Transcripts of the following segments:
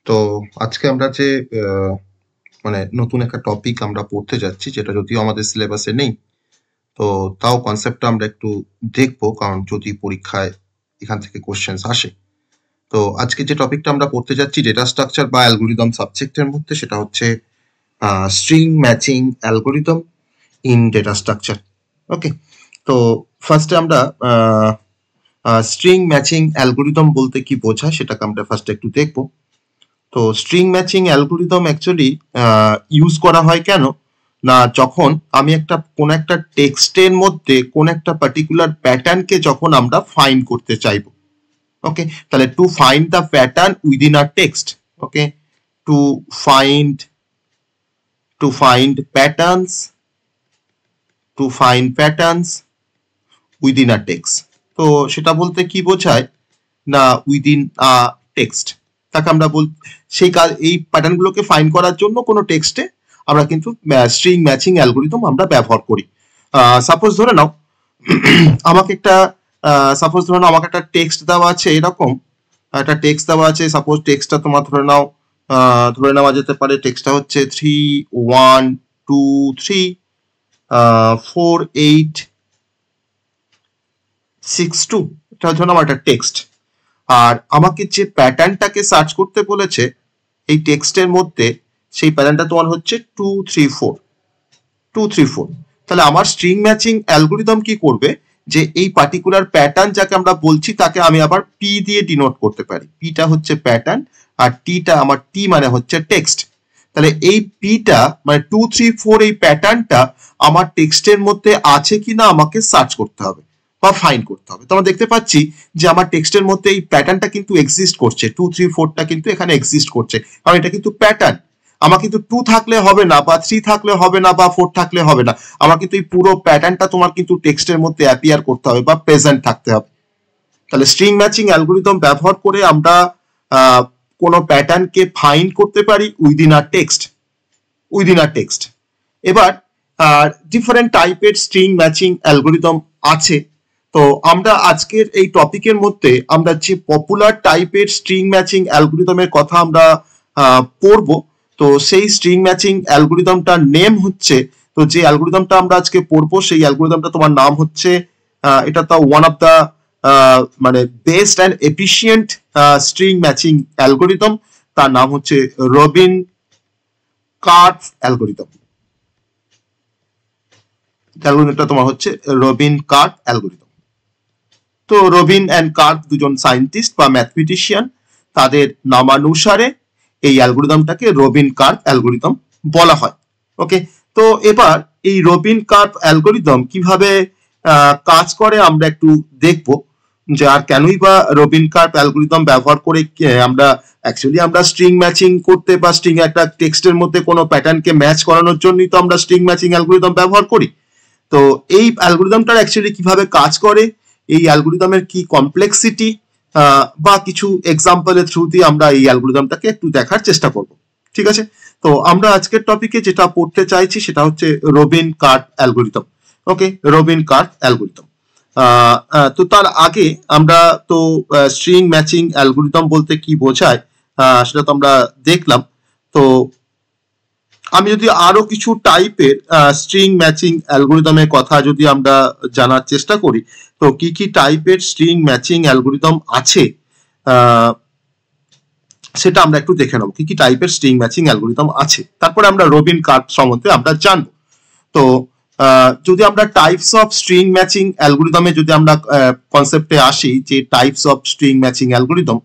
তো আজকে আমরা যে নতুন একটা টপিক আমরা পড়তে যাচ্ছি, যেটা যদিও আমাদের সিলেবাসে নেই, তো তাও কনসেপ্টটা আমরা একটু দেখবো, কারণ যদি পরীক্ষায় এখান থেকে কোশ্চেন্স আসে। তো আজকে যে টপিকটা আমরা পড়তে যাচ্ছি ডেটা স্ট্রাকচার বা অ্যালগোরিদম সাবজেক্টের মধ্যে, সেটা হচ্ছে string matching algorithm in data structure. Okay, তো ফার্স্টে আমরা স্ট্রিং ম্যাচিং অ্যালগোরিদম বলতে কি বোঝায় সেটাকে আমরা ফার্স্টে একটু দেখবো। তো string matching algorithm actually use করা হয় কেন না, যখন আমি কোন একটা টেক্সটের মধ্যে কোন একটা পার্টিকুলার প্যাটার্নকে যখন আমরা ফাইন্ড করতে চাইবো। ওকে, তাহলে to find the pattern within a text. Okay, to find patterns within a text. তো সেটা বলতে কি বোঝায় না, উইদিন আ টেক্সট তাকে আমরা সেই এই প্যাটার্নগুলোকে ফাইন্ড করার জন্য কোনো টেক্সটে আমরা কিন্তু স্ট্রিং ম্যাচিং অ্যালগোরিদম আমরা ব্যবহার করি। সাপোজ ধরে নাও আমাকে একটা টেক্সট দেওয়া আছে, এরকম একটা টেক্সট দেওয়া আছে। সাপোজ টেক্সটটা তোমার ধরে নেওয়া যেতে পারে, টেক্সটটা হচ্ছে 3123486 এটা ধরে নাও একটা টেক্সট। আর আমাকে যে প্যাটার্নটাকে সার্চ করতে বলেছে এই টেক্সটের মধ্যে, সেই প্যাটার্নটা তোমার হচ্ছে 234। তাহলে আমার স্ট্রিং ম্যাচিং অ্যালগোরিদম কি করবে, যে এই পার্টিকুলার প্যাটার্ন যাকে আমরা বলছি তাকে আমি আবার পি দিয়ে ডিনোট করতে পারি। পিটা হচ্ছে প্যাটার্ন আর টিটা আমার টি মানে হচ্ছে টেক্সট। তাহলে এই পিটা মানে 234 এই প্যাটার্নটা আমার টেক্সটের মধ্যে আছে কিনা আমাকে সার্চ করতে হবে বা ফাইন্ড করতে হবে। তো আমরা দেখতে পাচ্ছি যে আমার টেক্সটের মধ্যে এই প্যাটার্নটা কিন্তু এক্সিস্ট করছে, 234টা কিন্তু এখানে এক্সিস্ট করছে, কারণ এটা কিন্তু প্যাটার্ন। আমার কিন্তু 2 থাকলে হবে না, বা 3 থাকলে হবে না, বা 4 থাকলে হবে না। আমার কিন্তু এই পুরো প্যাটার্নটা তোমার কিন্তু টেক্সটের মধ্যে অ্যাপিয়ার করতে হবে বা প্রেজেন্ট থাকতে হবে। তাহলে স্ট্রিং ম্যাচিং অ্যালগোরিদম ব্যবহার করে আমরা কোনো প্যাটার্নকে ফাইন্ড করতে পারি উইদিন আ টেক্সট। এবার ডিফারেন্ট টাইপের স্ট্রিং ম্যাচিং অ্যালগোরিদম আছে। তো আমরা আজকের এই টপিকের মধ্যে আমরা যে পপুলার টাইপের স্ট্রিং ম্যাচিং অ্যালগোরিদমের কথা আমরা পড়বো। তো সেই স্ট্রিং ম্যাচিং অ্যালগোরিদমটার নেম হচ্ছে, তো যে অ্যালগোরিদমটা আমরা আজকে পড়বো সেই অ্যালগোরিদমটা তোমার নাম হচ্ছে, এটা তো ওয়ান অফ দা মানে best and efficient string matching algorithm. তার নাম হচ্ছে রবিন কার্ভ অ্যালগোরিদম। অ্যালগোরিদমটা তোমার হচ্ছে রবিন কার্ভ অ্যালগোরিদম। তো রবিন অ্যান্ড কার্ভ দুজন সায়েন্টিস্ট বা ম্যাথমেটিশিয়ান, তাদের নামানুসারে এই অ্যালগোরিদমটাকে রবিন কার্ভ অ্যালগোরিদম বলা হয়। ওকে, তো এবার এই রবিন কার্ভ অ্যালগোরিদম কিভাবে কাজ করে আমরা একটু দেখবো, যে আর কেনই বা রবিন কার্ভ অ্যালগোরিদম ব্যবহার করে আমরা স্ট্রিং ম্যাচিং করতে বা স্ট্রিং একটা টেক্সটের মধ্যে কোনো প্যাটার্নকে ম্যাচ করানোর জন্যই তো আমরা স্ট্রিং ম্যাচিং অ্যালগোরিদম ব্যবহার করি। তো এই অ্যালগোরিদমটার অ্যাকচুয়ালি কিভাবে কাজ করে, এই অ্যালগোরিদমের কি কমপ্লেক্সিটি বা কিছু এক্সাম্পলের থ্রু দিয়ে আমরা এই অ্যালগোরিদমটাকে একটু দেখার চেষ্টা করব। ঠিক আছে, তো আমরা আজকের টপিকে যেটা পড়তে চাইছি সেটা হচ্ছে রবিন কার্ভ অ্যালগোরিদম। ওকে, রবিন কার্ভ অ্যালগোরিদম। তো তার আগে আমরা তো স্ট্রিং ম্যাচিং অ্যালগোরিদম বলতে কি বোঝায় সেটা তো আমরা দেখলাম। তো আমি যদি আরো কিছু টাইপের স্ট্রিং ম্যাচিং অ্যালগোরিদমের কথা যদি আমরা জানার চেষ্টা করি, তো কি কি টাইপের স্ট্রিং ম্যাচিং অ্যালগোরিদম আছে সেটা আমরা একটু দেখে নেবো, কি কি টাইপের স্ট্রিং ম্যাচিং অ্যালগোরিদম আছে, তারপরে আমরা রবিন কার্ভ সম্বন্ধে আমরা জানবো। তো যদি আমরা টাইপস অফ স্ট্রিং ম্যাচিং অ্যালগোরিদমে যদি আমরা কনসেপ্টে আসি, যে types of string matching algorithm,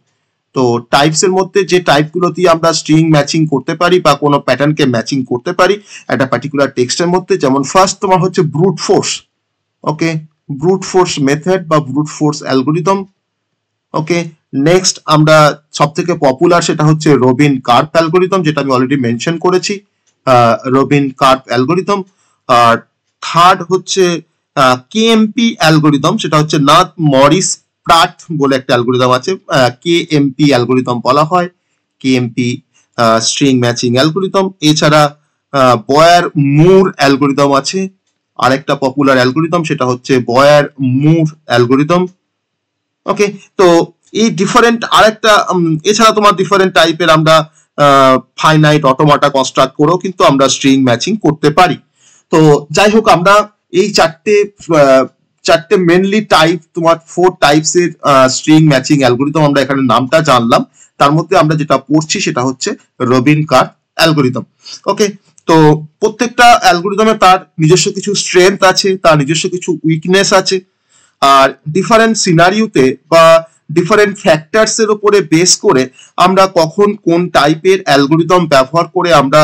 তো টাইপস এর মধ্যে যে টাইপগুলো দিয়ে আমরা স্ট্রিং ম্যাচিং করতে পারি বা কোনো প্যাটার্নকে ম্যাচিং করতে পারি একটা পার্টিকুলার টেক্সটের মধ্যে, যেমন ফার্স্ট তোমার হচ্ছে ব্রুট ফোর্স। ওকে, ব্রুট ফোর্স মেথড বা ব্রুট ফোর্স অ্যালগোরিদম। ওকে, নেক্সট আমরা সব থেকে পপুলার সেটা হচ্ছে রবিন কার্ভ অ্যালগোরিদম, যেটা আমি অলরেডি মেনশন করেছি, রবিন কার্ভ অ্যালগোরিদম। আর থার্ড হচ্ছে কেএমপি অ্যালগোরিদম, সেটা হচ্ছে নাথ মরিস প্রাট বলে একটা অ্যালগোরিদম আছে, কেএমপি অ্যালগোরিদম বলা হয়, কেএমপি স্ট্রিং ম্যাচিং অ্যালগোরিদম। এছাড়া বয়ার মুর অ্যালগোরিদম আছে, আরেকটা পপুলার অ্যালগোরিদম সেটা হচ্ছে বয়ার মুর অ্যালগোরিদম। ওকে, তো এই ডিফারেন্ট আরেকটা এছাড়া তোমার ডিফারেন্ট টাইপের আমরা ফাইনাইট অটোমাটা কনস্ট্রাক্ট করেও কিন্তু আমরা স্ট্রিং ম্যাচিং করতে পারি। তো যাই হোক, আমরা এই চারটে মেনলি টাইপ, তোমার 4 টাইপস এর স্ট্রিং ম্যাচিং অ্যালগোরিদম আমরা এখানে নামটা জানলাম। তার মধ্যে আমরা যেটা পড়ছি সেটা হচ্ছে রবিন কার্ভ অ্যালগোরিদম। ওকে, তো প্রত্যেকটা অ্যালগোরিদমে তার নিজস্ব কিছু স্ট্রেংথ আছে, তার নিজস্ব কিছু উইকনেস আছে, আর ডিফারেন্ট সিনারিওতে বা ডিফারেন্ট ফ্যাক্টরস এর উপরে বেস করে আমরা কখন কোন টাইপের অ্যালগোরিদম ব্যবহার করে আমরা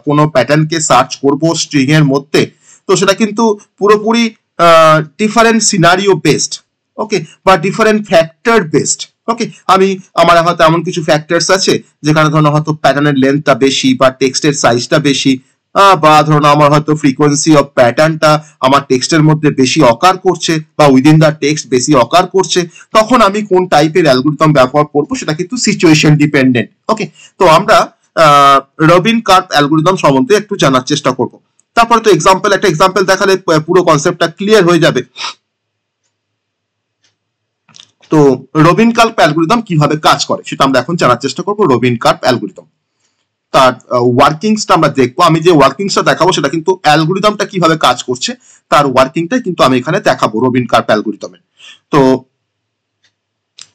কোনো প্যাটার্নকে সার্চ করব স্ট্রিং এর মধ্যে, তো সেটা কিন্তু পুরোপুরি ডিফারেন্ট সিনারিও বেসড, ওকে, বা ডিফারেন্ট ফ্যাক্টর বেসড। ওকে, আমার হয়তো এমন কিছু ফ্যাক্টরস আছে যেখানে ধরো হয়তো প্যাটার্নের লেন্থটা বেশি বা টেক্সটের সাইজটা বেশি, বা ধরুন আমার হয়তো ফ্রিকোয়েন্সি অফ প্যাটার্নটা আমার টেক্সটের মধ্যে বেশি অকার করছে বা উইদিন দ্য টেক্সট বেশি অকার করছে, তখন আমি কোন টাইপের অ্যালগোরিদম ব্যবহার করব সেটা কিন্তু সিচুয়েশন ডিপেন্ডেন্ট। ওকে, তো আমরা রবিন কার্ভ অ্যালগোরিদম সম্বন্ধে একটু জানার চেষ্টা করব। তারপরে তো একটা এক্সাম্পল দেখালে পুরো কনসেপ্টটা ক্লিয়ার হয়ে যাবে। তো রবিন কার্ভ অ্যালগোরিদম কিভাবে কাজ করে সেটা আমরা এখন জানার চেষ্টা করব। রবিন কার্ভ অ্যালগোরিদম, তার ওয়ার্কিংসটা আমরা দেখবো। আমি যে ওয়ার্কিংসটা দেখাবো সেটা কিন্তু অ্যালগোরিদমটা কিভাবে কাজ করছে তার ওয়ার্কিংটা কিন্তু আমি এখানে দেখাবো রবিন কার্ভ অ্যালগোরিদমের। তো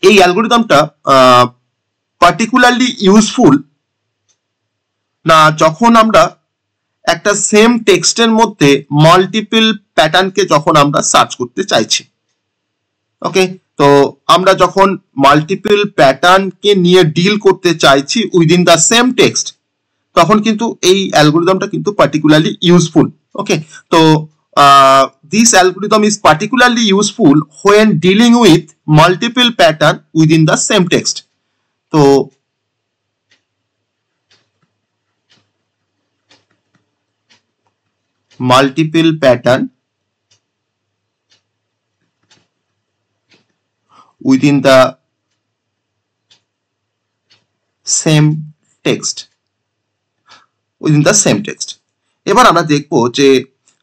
এই অ্যালগোরিদমটা পার্টিকুলারলি ইউজফুল না যখন আমরা একটা সেম টেক্সটের মধ্যে মাল্টিপল প্যাটার্নকে যখন আমরা সার্চ করতে চাইছি। ওকে, তো আমরা যখন মাল্টিপল প্যাটার্নকে নিয়ে ডিল করতে চাইছি উইদিন দ্য সেম টেক্সট, তখন কিন্তু এই অ্যালগোরিদমটা কিন্তু পার্টিকুলারলি ইউজফুল। ওকে, তো this algorithm is particularly useful when dealing with multiple pattern within the same text. তো multiple pattern within the same text, within the same text. এবার আমরা দেখবো যে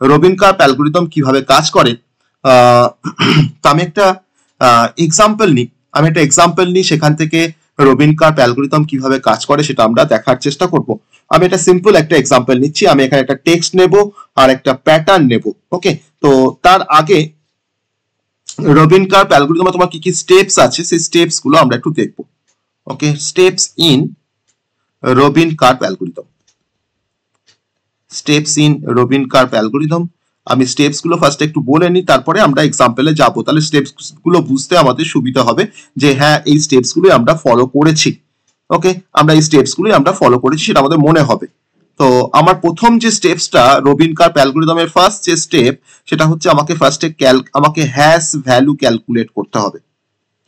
রবিন কার্ভ অ্যালগোরিদম কিভাবে কাজ করে। তো আমি একটা এক্সাম্পল নিই, সেখান থেকে রবিন কার্ভ অ্যালগোরিদম কিভাবে কাজ করে সেটা আমরা দেখার চেষ্টা করব। আমি একটা সিম্পল একটা এক্সাম্পল নিচ্ছি। আমি এখানে একটা টেক্সট নেব আর একটা প্যাটার্ন নেব। ওকে, তো তার আগে রবিন কার্ভ অ্যালগোরিদমে তোমার কি কি স্টেপস আছে সেই স্টেপস গুলো আমরা একটু দেখব। Okay, steps in Rabin Karp algorithm, steps in Rabin Karp algorithm. আমি স্টেপস গুলো ফার্স্ট একটু বলে নিই, তারপরে আমরা এক্সাম্পলে যাব, তাহলে স্টেপস গুলো বুঝতে আমাদের সুবিধা হবে যে হ্যাঁ এই স্টেপস গুলো আমরা ফলো করেছি। ওকে, আমরা এই স্টেপস গুলো আমরা ফলো করেছি সেটা আমাদের মনে হবে। তো আমার প্রথম যে স্টেপসটা রবিন কার্ভ অ্যালগোরিদমের ফার্স্ট যে স্টেপ, সেটা হচ্ছে আমাকে ফার্স্টে আমাকে হ্যাশ ভ্যালু ক্যালকুলেট করতে হবে,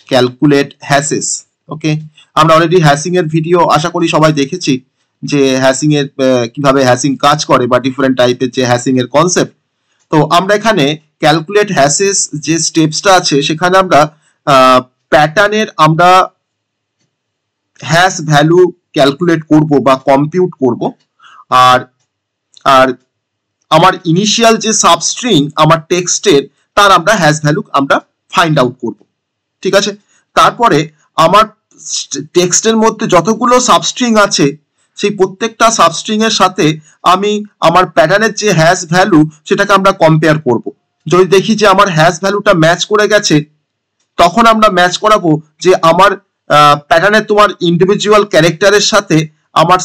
ক্যালকুলেট হ্যাশেস। ওকে, আমরা অলরেডি হ্যাশিং এর ভিডিও আশা করি সবাই দেখেছি যে হ্যাশিং এর কিভাবে হ্যাশিং কাজ করে বা ডিফারেন্ট টাইপের যে হ্যাশিং এর কনসেপ্ট। তো আমরা এখানে ক্যালকুলেট হ্যাশেস যে স্টেপসটা আছে সেখানে আমরা প্যাটার্নের আমরা হ্যাশ ভ্যালু ক্যালকুলেট করব বা কম্পিউট করব, আর আমার ইনিশিয়াল যে সাবস্ট্রিং আমার টেক্সটের তার আমরা হ্যাশ ভ্যালু আমরা ফাইন্ড আউট করব। ঠিক আছে, তারপরে আমার টেক্সটের মধ্যে যতগুলো সাবস্ট্রিং আছে সেই প্রত্যেকটা সাবস্ট্রিং এর সাথে আমি আমার প্যাটার্নের যে হ্যাশ ভ্যালু সেটাকে আমরা কম্পেয়ার করব। যদি দেখি যে আমার হ্যাশ ভ্যালুটা ম্যাচ করে গেছে, তখন আমরা ম্যাচ করাবো যে আমার প্যাটার্নের তোমার ইন্ডিভিজুয়াল ক্যারেক্টারের সাথে আমার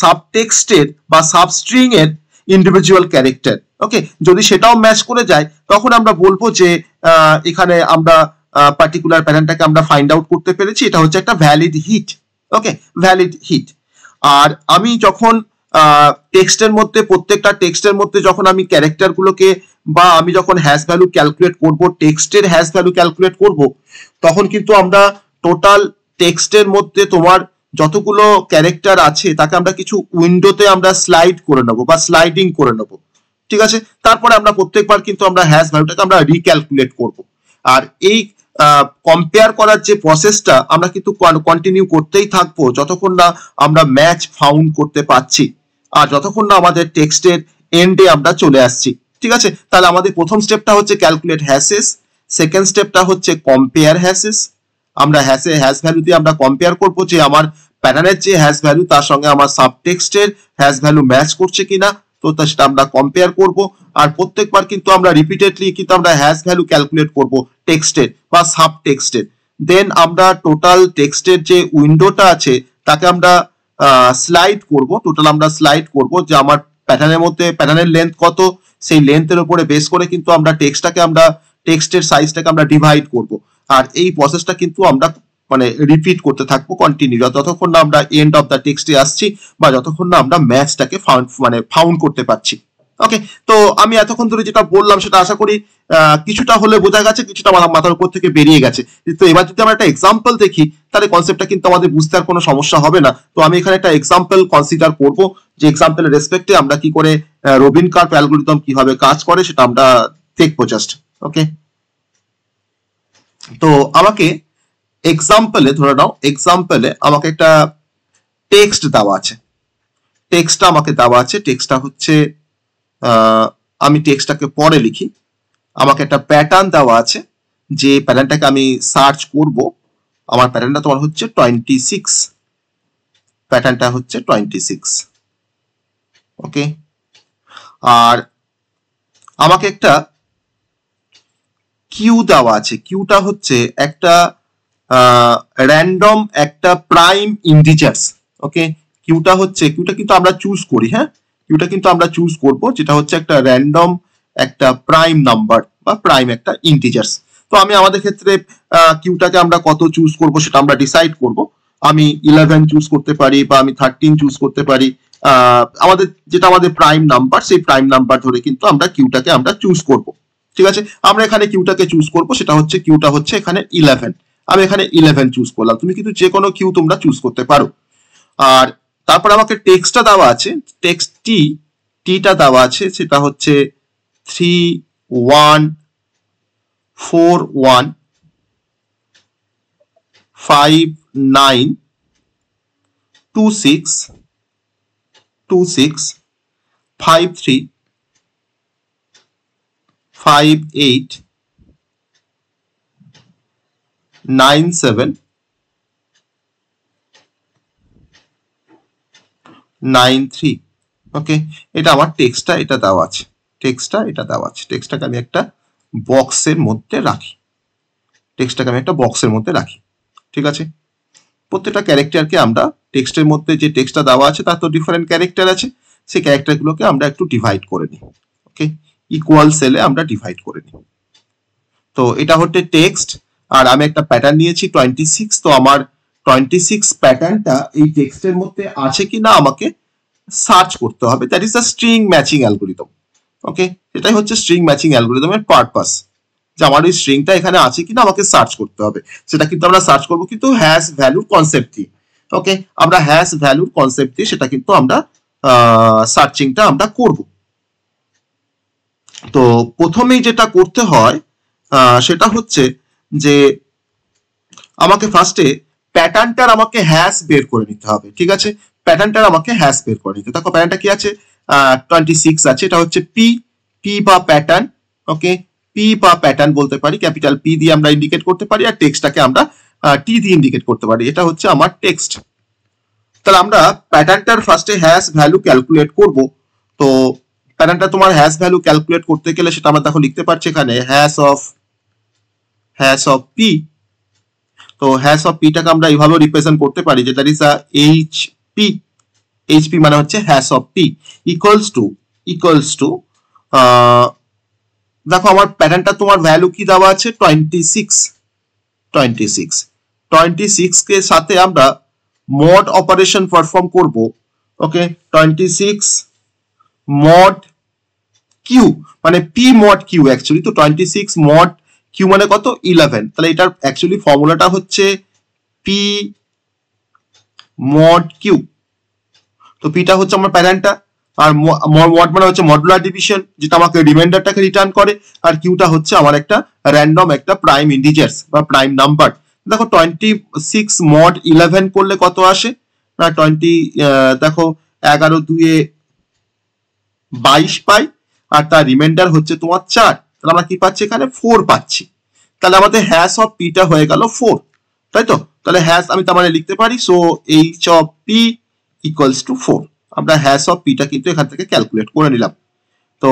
সাবটেক্সটের বা সাবস্ট্রিং এর ইন্ডিভিজুয়াল ক্যারেক্টার। ওকে, যদি সেটাও ম্যাচ করে যায় তখন আমরা বলবো যে এখানে আমরা পার্টিকুলার প্যাটার্নটাকে আমরা ফাইন্ড আউট করতে পেরেছি, এটা হচ্ছে একটা ভ্যালিড হিট। ওকে, ভ্যালিড হিট। আর আমি যখন টেক্সটের মধ্যে প্রত্যেকটা টেক্সটের মধ্যে যখন আমি ক্যারেক্টার গুলোকে বা আমি যখন হ্যাশ ভ্যালু ক্যালকুলেট করব, টেক্সটের হ্যাশ ভ্যালু ক্যালকুলেট করব, তখন কিন্তু আমরা টোটাল টেক্সটের মধ্যে তোমার যতগুলো ক্যারেক্টার আছে তাকে আমরা কিছু উইন্ডোতে আমরা স্লাইড করে নেব বা স্লাইডিং করে নেব। ঠিক আছে, তারপরে আমরা প্রত্যেকবার কিন্তু আমরা হ্যাশ ভ্যালুটাকে আমরা রিক্যালকুলেট করব। আর এই কম্পেয়ার করার যে প্রসেসটা আমরা কিন্তু কন্টিনিউ করতেই থাকবো যতক্ষণ না আমরা ম্যাচ ফাউন্ড করতে পারছি আর যতক্ষণ না আমাদের টেক্সটের এন্ডে আমরা চলে আসছি। ঠিক আছে, তাহলে আমাদের প্রথম স্টেপটা হচ্ছে ক্যালকুলেট হ্যাশেস, সেকেন্ড স্টেপটা হচ্ছে কম্পেয়ার হ্যাশেস, আমরা হ্যাশ ভ্যালু দিয়ে আমরা কম্পেয়ার করব যে আমার প্যাটার্নের যে হ্যাশ ভ্যালু তার সঙ্গে আমার সাবটেক্সটের হ্যাশ ভ্যালু ম্যাচ করছে কিনা, তো সেটা আমরা কম্পেয়ার করব। আর প্রত্যেকবার কিন্তু আমরা রিপিটেডলি কিন্তু আমরা হ্যাশ ভ্যালু ক্যালকুলেট করব টেক্সটের বা সাবটেক্সটের। দেন আমরা টোটাল টেক্সটের যে উইন্ডোটা আছে তাকে আমরা স্লাইড করব, টোটাল আমরা স্লাইড করব যে আমার প্যাটার্নের মধ্যে প্যাটার্নের লেন্থ কত, সেই লেন্থের উপরে বেস করে কিন্তু আমরা টেক্সটের সাইজটাকে আমরা ডিভাইড করব। আর এই প্রসেসটা কিন্তু আমরা মানে রিপিট করতে থাকবো কন্টিনিউ, যতক্ষণ না আমরা এন্ড অফ দ্য টেক্সটে আসছি বা যতক্ষণ না আমরা ম্যাচটাকে ফাউন্ড করতে পারছি। ওকে, তো আমি এতক্ষণ ধরে যেটা বললাম সেটা আশা করি কিছুটা হলে বোঝা গেছে, কিছুটা মাথার উপর থেকে বেরিয়ে গেছে। তো এবার যদি আমরা একটা এক্সাম্পল দেখি তাহলে কনসেপ্টটা কিন্তু আমাদের বুঝতে আর কোনো সমস্যা হবে না। তো আমি এখানে একটা এক্সাম্পল কনসিডার করব, যে এক্সাম্পলের রেসপেক্টে আমরা কি করে রবিন কার্ভ অ্যালগরিদম কিভাবে কাজ করে সেটা আমরা দেখবো জাস্ট। ওকে, তো আমাকে এক্সাম্পলে ধরে নাও, এক্সাম্পলে আমাকে একটা টেক্সট দেওয়া আছে, টেক্সটটা আমাকে দেওয়া আছে, টেক্সটটা হচ্ছে আমি টেক্সটটাকে পরে লিখি। আমাকে একটা প্যাটার্ন দেওয়া আছে, যে প্যাটার্নটাকে আমি সার্চ করব। আমার প্যাটার্নটা তোমার হচ্ছে 26, প্যাটার্নটা হচ্ছে 26। ওকে, আর আমাকে একটা কিউ দেওয়া আছে, কিউটা হচ্ছে একটা র্যান্ডম একটা প্রাইম ইন্টিজার্স। ওকে, কিউটা কিন্তু আমরা চুজ করি, হ্যাঁ কিউটা কিন্তু আমরা চুজ করব, যেটা হচ্ছে একটা র্যান্ডম একটা প্রাইম নাম্বার বা প্রাইম একটা ইন্টিজার্স। তো আমি আমাদের ক্ষেত্রে কিউটাকে আমরা কত চুজ করব সেটা আমরা ডিসাইড করব। আমি 11 চুজ করতে পারি বা আমি 13 চুজ করতে পারি। আমাদের প্রাইম নাম্বার, সেই প্রাইম নাম্বার ধরে কিন্তু আমরা কিউটাকে আমরা চুজ করব। ঠিক আছে, আমরা এখানে কিউটাকে চুজ করব, সেটা হচ্ছে কিউটা হচ্ছে এখানে 11। আমি এখানে 11 চুজ করলাম, তুমি কিন্তু যে কোনো কিউ তোমরা চুজ করতে পারো। আর তারপর আমাকে টেক্সটটা দেওয়া আছে, টেক্সট টিটা দেওয়া আছে, সেটা হচ্ছে 312653589793। ওকে, এটা আমার টেক্সটটা এটা দেওয়া আছে, টেক্সটটাকে আমি একটা বক্সের মধ্যে রাখি, ঠিক আছে। প্রত্যেকটা ক্যারেক্টারকে আমরা টেক্সটের মধ্যে যে টেক্সটটা দেওয়া আছে তার তো ডিফারেন্ট ক্যারেক্টার আছে, সেই ক্যারেক্টারগুলোকে আমরা একটু ডিভাইড করে নিই। ওকে, ইকুয়াল সেলে আমরা ডিভাইড করে নিই। তো এটা হচ্ছে টেক্সট, আর আমি একটা প্যাটার্ন নিয়েছি 26। তো আমার 26 প্যাটার্নটা এই টেক্সটের মধ্যে আছে কিনা আমাকে সার্চ করতে হবে, that is the string matching algorithm. Okay, এটাই হচ্ছে স্ট্রিং ম্যাচিং অ্যালগরিদমের পারপাস, যে আমার ওই স্ট্রিংটা এখানে আছে কিনা আমাকে সার্চ করতে হবে। সেটা কিন্তু আমরা সার্চ করব কিন্তু হ্যাশ ভ্যালুর কনসেপ্ট দিয়ে। ওকে, আমরা হ্যাশ ভ্যালুর কনসেপ্ট দিয়ে সেটা কিন্তু আমরা সার্চিংটা আমরা করব। তো প্রথমেই যেটা করতে হয় সেটা হচ্ছে যে আমাকে ফার্স্টে প্যাটার্নটার আমাকে হ্যাশ বের করে নিতে হবে। ঠিক আছে, প্যাটার্নটার আমাকে হ্যাশ বের করে নিতে। দেখো প্যাটার্নটা কি আছে, 26 আছে, এটা হচ্ছে পি বা প্যাটার্ন। ওকে, পি বা প্যাটার্ন বলতে পারি, ক্যাপিটাল পি দিয়ে আমরা ইন্ডিকেট করতে পারি, আর টেক্সটটাকে আমরা টি দিয়ে ইন্ডিকেট করতে পারি। এটা হচ্ছে আমার টেক্সট। তাহলে আমরা প্যাটার্নটার ফার্স্টে হ্যাশ ভ্যালু ক্যালকুলেট করব। তো প্যাটার্নটা তোমার হ্যাশ ভ্যালু ক্যালকুলেট করতে গেলে সেটা আমরা দেখো লিখতে পারছি এখানে হ্যাশ অফ পি। তো হ্যাশ অফ পিটাকে আমরা এইভাবে রিপ্রেজেন্ট করতে পারি যে দ্যাট ইজ এইচপি মানে হচ্ছে hash of P equals to দেখো আমার প্যাটার্নটা তোমার ভ্যালু কি দেওয়া আছে 26 কে সাথে আমরা মড অপারেশন পারফর্ম করব। ওকে, 26 মড কিউ মানে পি মড কিউ অ্যাকচুয়ালি। তো 26 মড কিউ মানে কত 11। তাহলে এটার অ্যাকচুয়ালি ফর্মুলাটা হচ্ছে পি মড কিউ। তো পিটা হচ্ছে আমার প্যাটার্নটা, আর মড মানে হচ্ছে মডুলার ডিভিশন, যেটা আমাকে রিমাইন্ডারটাকে রিটার্ন করে, আর কিউটা হচ্ছে আমার একটা র্যান্ডম একটা প্রাইম ইন্টিজার্স বা প্রাইম নাম্বার। দেখো 26 মড 11 করলে কত আসে না 20, দেখো 11 2 22 পাই, আর তার রিমাইন্ডার হচ্ছে তোমার 4। তাহলে আমরা কি পাচ্ছি এখানে 4 পাচ্ছি। তাহলে আমাদের হ্যাশ অফ পিটা হয়ে গেল 4। তাই তো? তাহলে হ্যাশ আমি তার মানে লিখতে পারি, so H of P equals to 4। আমরা হ্যাশ অফ পিটা কিন্তু এখান থেকে ক্যালকুলেট করে নিলাম। তো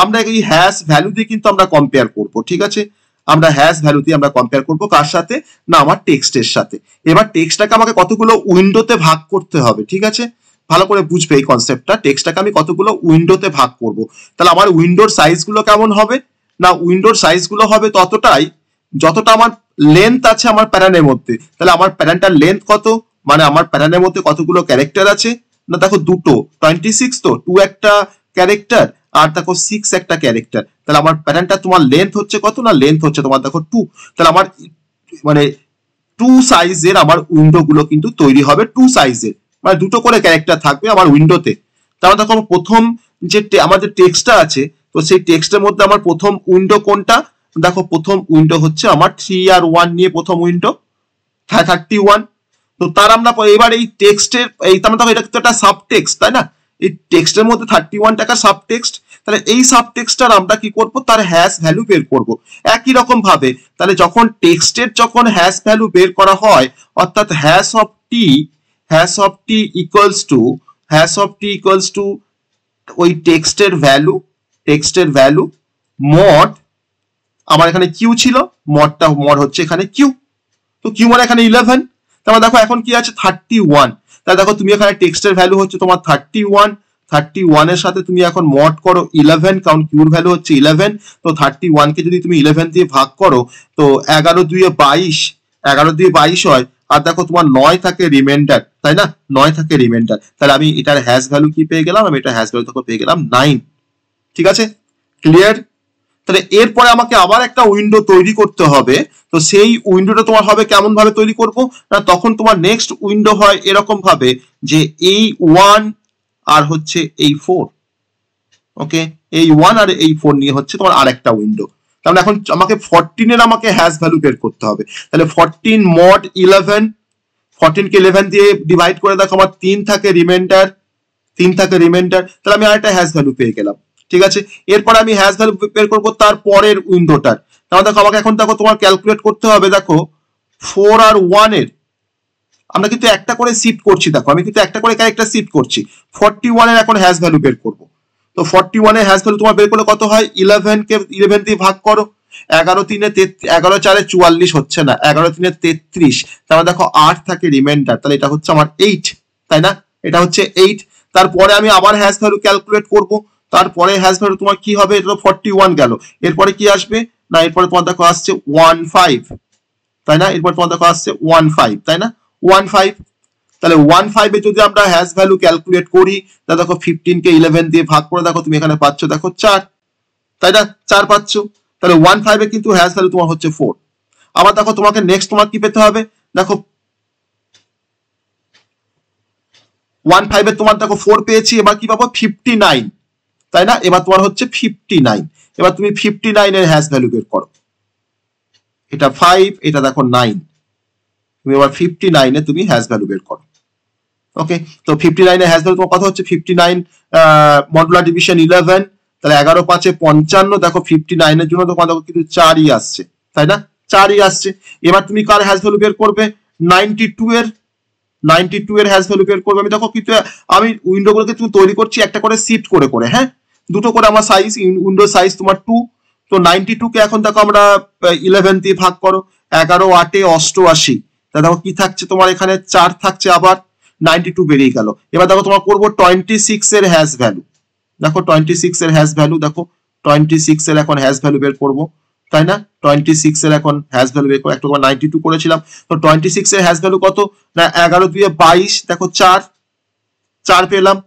আমরা এই হ্যাশ ভ্যালু দিয়ে কিন্তু আমরা কম্পেয়ার করব, ঠিক আছে? আমরা হ্যাশ ভ্যালু দিয়ে আমরা কম্পেয়ার করব কার সাথে? না, আমার টেক্সটের সাথে। এবার টেক্সটটাকে আমাকে কতগুলো উইন্ডোতে ভাগ করতে হবে, ঠিক আছে? ভালো করে বুঝবে এই কনসেপ্টটা। টেক্সটটাকে আমি কতগুলো উইন্ডোতে ভাগ করব। তাহলে আমার উইন্ডোর সাইজগুলো কেমন হবে? না, উইন্ডোর সাইজগুলো হবে ততটাই যতটা আমার লেন্থ আছে আমার প্যাটার্নের মধ্যে। তাহলে আমার প্যাটার্নটার লেন্থ কত? মানে আমার প্যাটার্নের মধ্যে কতগুলো ক্যারেক্টার আছে? না দেখো দুটো, 26 তো, 2 একটা ক্যারেক্টার আর দেখো 6 একটা ক্যারেক্টার। তাহলে আমার প্যাটার্নটা তোমার লেন্থ হচ্ছে কত? না লেন্থ হচ্ছে তোমার দেখো 2। তাহলে আমার মানে 2 সাইজের আমার উইন্ডো গুলো কিন্তু তৈরি হবে, 2 সাইজের, মানে দুটো করে ক্যারেক্টার থাকবে আমার উইন্ডোতে। তাহলে দেখো প্রথম যে আমাদের টেক্সটটা আছে, তো সেই টেক্সটের মধ্যে আমার প্রথম উইন্ডো কোনটা? দেখো প্রথম উইন্ডো হচ্ছে আমার 3 আর 1 নিয়ে প্রথম উইন্ডো 31। তো তার আমরা এবার এই টেক্সটের এই তার মানে এটা একটা সাব টেক্সট, তাই না? এই টেক্সটের মধ্যে 31 টাকা সাব টেক্সট। তাহলে এই সাব টেক্সটটার আমরা কি করব? তার হ্যাশ ভ্যালু বের করব একই রকম ভাবে। তাহলে যখন টেক্সটের যখন হ্যাশ ভ্যালু বের করা হয়, অর্থাৎ hash of T equals to ওই টেক্সটের ভ্যালু মড, আমার এখানে কিউ ছিল, মড হচ্ছে এখানে কিউ। তো কিউ মানে এখানে 11। তাহলে দেখো এখন কি আছে? 31। তাহলে দেখো তুমি এখানে টেক্সটের ভ্যালু হচ্ছে তোমার 31 এর সাথে তুমি এখন মড করো 11, কারণ কিউর ভ্যালু হচ্ছে 11। তো 31 কে যদি তুমি 11 দিয়ে ভাগ করো, তো 11 2 22 হয়। আর দেখো তোমার 9 থাকে রিমাইন্ডার, তাই না? 9 থাকে রিমাইন্ডার। তাহলে আমি এটার হ্যাশ ভ্যালু কি পেয়ে গেলাম? আমি এটা হ্যাশ ভ্যালু তখন পেয়ে গেলাম 9। ঠিক আছে, ক্লিয়ার? তাহলে এরপরে আমাকে আবার একটা উইন্ডো তৈরি করতে হবে। তো সেই উইন্ডোটা তোমার হবে কেমন ভাবে তৈরি করব? না, তখন তোমার নেক্সট উইন্ডো হয় এরকম ভাবে যে এই 1 আর হচ্ছে এই 4। ওকে, এই 1 আর এই 4 নিয়ে হচ্ছে তোমার আরেকটা উইন্ডো। তাহলে এখন আমাকে 14 এর আমাকে হ্যাশ ভ্যালু বের করতে হবে। তাহলে 14 মড 11, 14 কে 11 দিয়ে ডিভাইড করে দেখো আমার 3 থাকে রিমাইন্ডার। তাহলে আমি আরেকটা হ্যাশ ভ্যালু পেয়ে গেলাম। ঠিক আছে, এরপর আমি হ্যাশ ভ্যালু বের করব তার পরের উইন্ডোটার। তাহলে দেখো আমাকে এখন দেখো তোমার ক্যালকুলেট করতে হবে। দেখো 4 আর 1 এর আমরা কিন্তু একটা করে শিফট করছি। দেখো আমি কিন্তু একটা করে ক্যারেক্টার শিফট করছি। 41 এর এখন হ্যাশ ভ্যালু বের করব। তো 41 এর হ্যাশ ভ্যালু তোমার বের করলে কত হয়? 11 কে 11 দিয়ে ভাগ করো। 11 4 44 হচ্ছে না, 11 3 33। তাহলে দেখো 8 থাকে রিমাইন্ডার, তাহলে এটা হচ্ছে আমার 8, তাই না? এটা হচ্ছে 8। তারপরে আমি আবার হ্যাশ ভ্যালু ক্যালকুলেট করব। তারপরে হ্যাশ ভ্যালু তোমার কি হবে? এটা 41 গেল। এরপরে কি আসবে? না, এরপরে তোমার দেখো আসছে 15, তাই না? এরপর তোমার দেখো আসছে 15, তাই না? 15। তাহলে 15 এ যদি আমরা হ্যাশ ভ্যালু ক্যালকুলেট করি, তাহলে দেখো 15 কে 11 দিয়ে ভাগ করে দেখো তুমি এখানে পাচ্ছ দেখো 4, তাই না? 4 পাচ্ছ। তাহলে 15 এ কিন্তু হ্যাশ ভ্যালু তোমার হচ্ছে 4। আবার দেখো তোমাকে নেক্সট তোমার কি পেতে হবে? দেখো 15 এ তোমার দেখো 4 পেয়েছি, এবার কি পাবো? 59, তাই না? এবার তোমার হচ্ছে 59। এবার তুমি 59 এর হ্যাশ ভ্যালু বের করো। এটা 5, এটা দেখো 9। তুমি এবার 59 এ তুমি হ্যাশ ভ্যালু বের করো। ওকে, তো 59 এর হ্যাশ ভ্যালু তোমার কত হচ্ছে? 59 মডুলার ডিভিশন 11, তাহলে 11 5 55। দেখো 59 এর জন্য তোমার দেখো কিন্তু 4ই আসছে, তাই না? 4ই আসছে। এবার তুমি কার হ্যাশ ভ্যালু বের করবে? 92 এর হ্যাশ ভ্যালু বের করবে। আমি দেখো কিন্তু আমি উইন্ডো গুলোকে তুমি তৈরি করছি একটা করে শিফট করে করে, হ্যাঁ, দুটো করে আমার সাইজ, উইন্ডো সাইজ তোমার 2। তো 92 কে এখন দেখো আমরা 11 দিয়ে ভাগ করো। 11 8 88, তা দেখো কি থাকছে তোমার এখানে? 4 থাকছে, আবার 92 বেরিয়ে গেল। এবার দেখো তোমার করবো 26 এর হ্যাশ ভ্যালু। দেখো 26 এর হ্যাশ ভ্যালু, দেখো 26 এর এখন হ্যাশ ভ্যালু বের করবো, তাই না? 26 এর এখন হ্যাশ ভ্যালু বের করে, একটা 92 করেছিলাম। তো 26 এর হ্যাশ ভ্যালু কত? না 11 2 22, দেখো 4 পেলাম।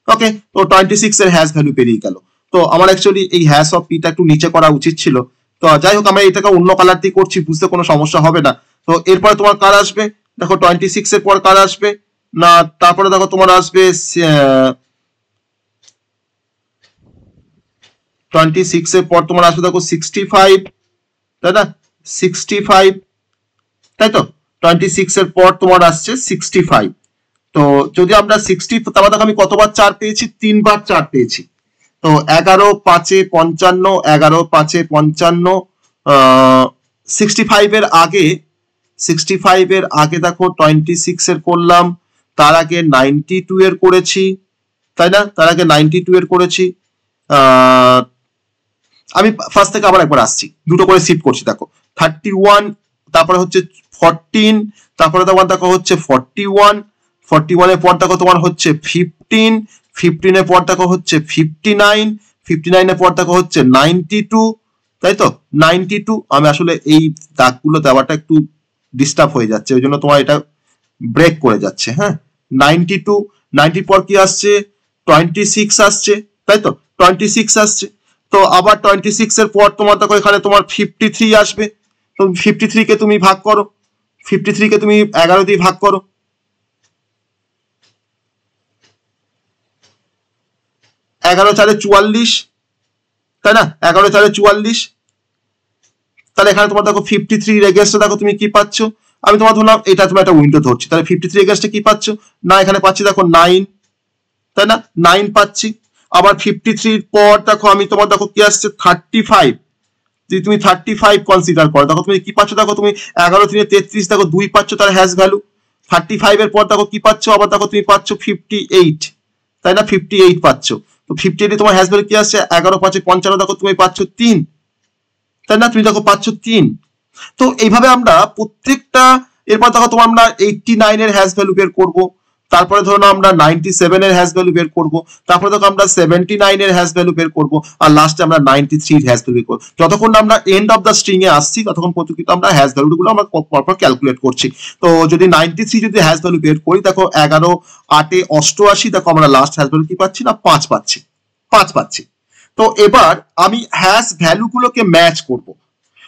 ওকে, তো 26 এর হ্যাশ ভ্যালু বেরিয়ে গেল। তো আমার অ্যাকচুয়ালি এই হ্যাশ অফ পিটা একটু নিচে করা উচিত ছিল। তো যাই হোক, আমরা এটাকে অন্য কালার দিয়ে করছি, বুঝতে কোনো সমস্যা হবে না। তো এরপরে তোমার কার আসবে? দেখো 26 এর পর কার আসবে? না, তারপরে দেখো তোমার আসবে 26 এর পর তোমার আসবে দেখো 65, তাই না? 65, তাই তো? 26 এর পর তোমার আসছে 65। তো যদি আমরা 60, তারপর দেখো আমি কতবার 4 পেয়েছি? 3 বার 4 পেয়েছি। তো 11 5 55, 11 5 55, 65 এর আগে 65 এর আগে দেখো 26 এর করলাম, তার আগে 92 এর করেছি, তাই না? তার আগে 92 এর করেছি। আমি ফার্স্ট থেকে আবার একবার আসছি, দুটো করে শিফট করছি। দেখো 31, তারপরে হচ্ছে 14, তারপরে তোমার দেখো হচ্ছে 41, 41 এর পর দেখো তোমার হচ্ছে 15, 15 এর পর দেখো হচ্ছে 59, 59 এর পর দেখো হচ্ছে 92, তাই তো 92। আমি আসলে এই দাগগুলো দেওয়াটা একটু ডিস্টার্ব হয়ে যাচ্ছে, ওই জন্য তোমার এটা ব্রেক করে যাচ্ছে। হ্যাঁ, 92, 90 পর কি আসছে? 26 আসছে, তাই তো 26 আসছে। তো আবার 26 এর পর তোমার দেখো এখানে তোমার 53 আসবে। তো 53 কে তুমি ভাগ করো, 53 কে তুমি 11 দিয়ে ভাগ করো, 11 4 44, তাই না? 11 4 44। তাহলে এখানে তোমার দেখো 53 এগেইনস্টে দেখো তুমি কি পাচ্ছ? আমি তোমার ধরলাম এটা তোমার একটা উইন্ডো ধরছি, তাহলে 53 এগেইনস্টে কি পাচ্ছ? না, এখানে পাচ্ছি দেখো 9, তাই না? 9 পাচ্ছি। আবার 53 পর দেখো আমি তোমার দেখো কি আসছে 35, যদি তুমি 35 কনসিডার করো, দেখো তুমি কি পাচ্ছ? দেখো তুমি 11 3 33, দেখো 2 পাচ্ছ, তার হ্যাশ ভ্যালু। 35 এর পর দেখো কি পাচ্ছ? আবার দেখো তুমি পাচ্ছ 58, তাই না? 58 পাচ্ছ। তো 58 তোমার হ্যাশ ভ্যালু কি আসছে? 11 5 55, দেখো তুমি পাচ্ছ 3, তাই না? তুমি দেখো পাচ্ছ 3। তো এইভাবে আমরা প্রত্যেকটা, এরপর দেখো তোমার আমরা 89 এর হ্যাশ ভ্যালু বের করব, তারপরে ধরো আমরা 97 এর হ্যাশ ভ্যালু বের করব, তারপরে দেখো আমরা 79 এর হ্যাশ ভ্যালু বের করব, আর লাস্টে আমরা 93 এর হ্যাশ ভ্যালু বের করব। যতক্ষণ আমরা এন্ড অফ দ্য স্ট্রিং এ আসছি ততক্ষণ পর্যন্ত আমরা হ্যাশ ভ্যালুগুলো আমরা পরপর ক্যালকুলেট করছি। তো যদি 93 যদি হ্যাশ ভ্যালু বের করি, দেখো 11 8 88, দেখো আমরা লাস্ট হ্যাশ ভ্যালু কি পাচ্ছি? না 5 পাচ্ছি, 5 পাচ্ছি। তো এবার আমি হ্যাশ ভ্যালুগুলোকে ম্যাচ করব।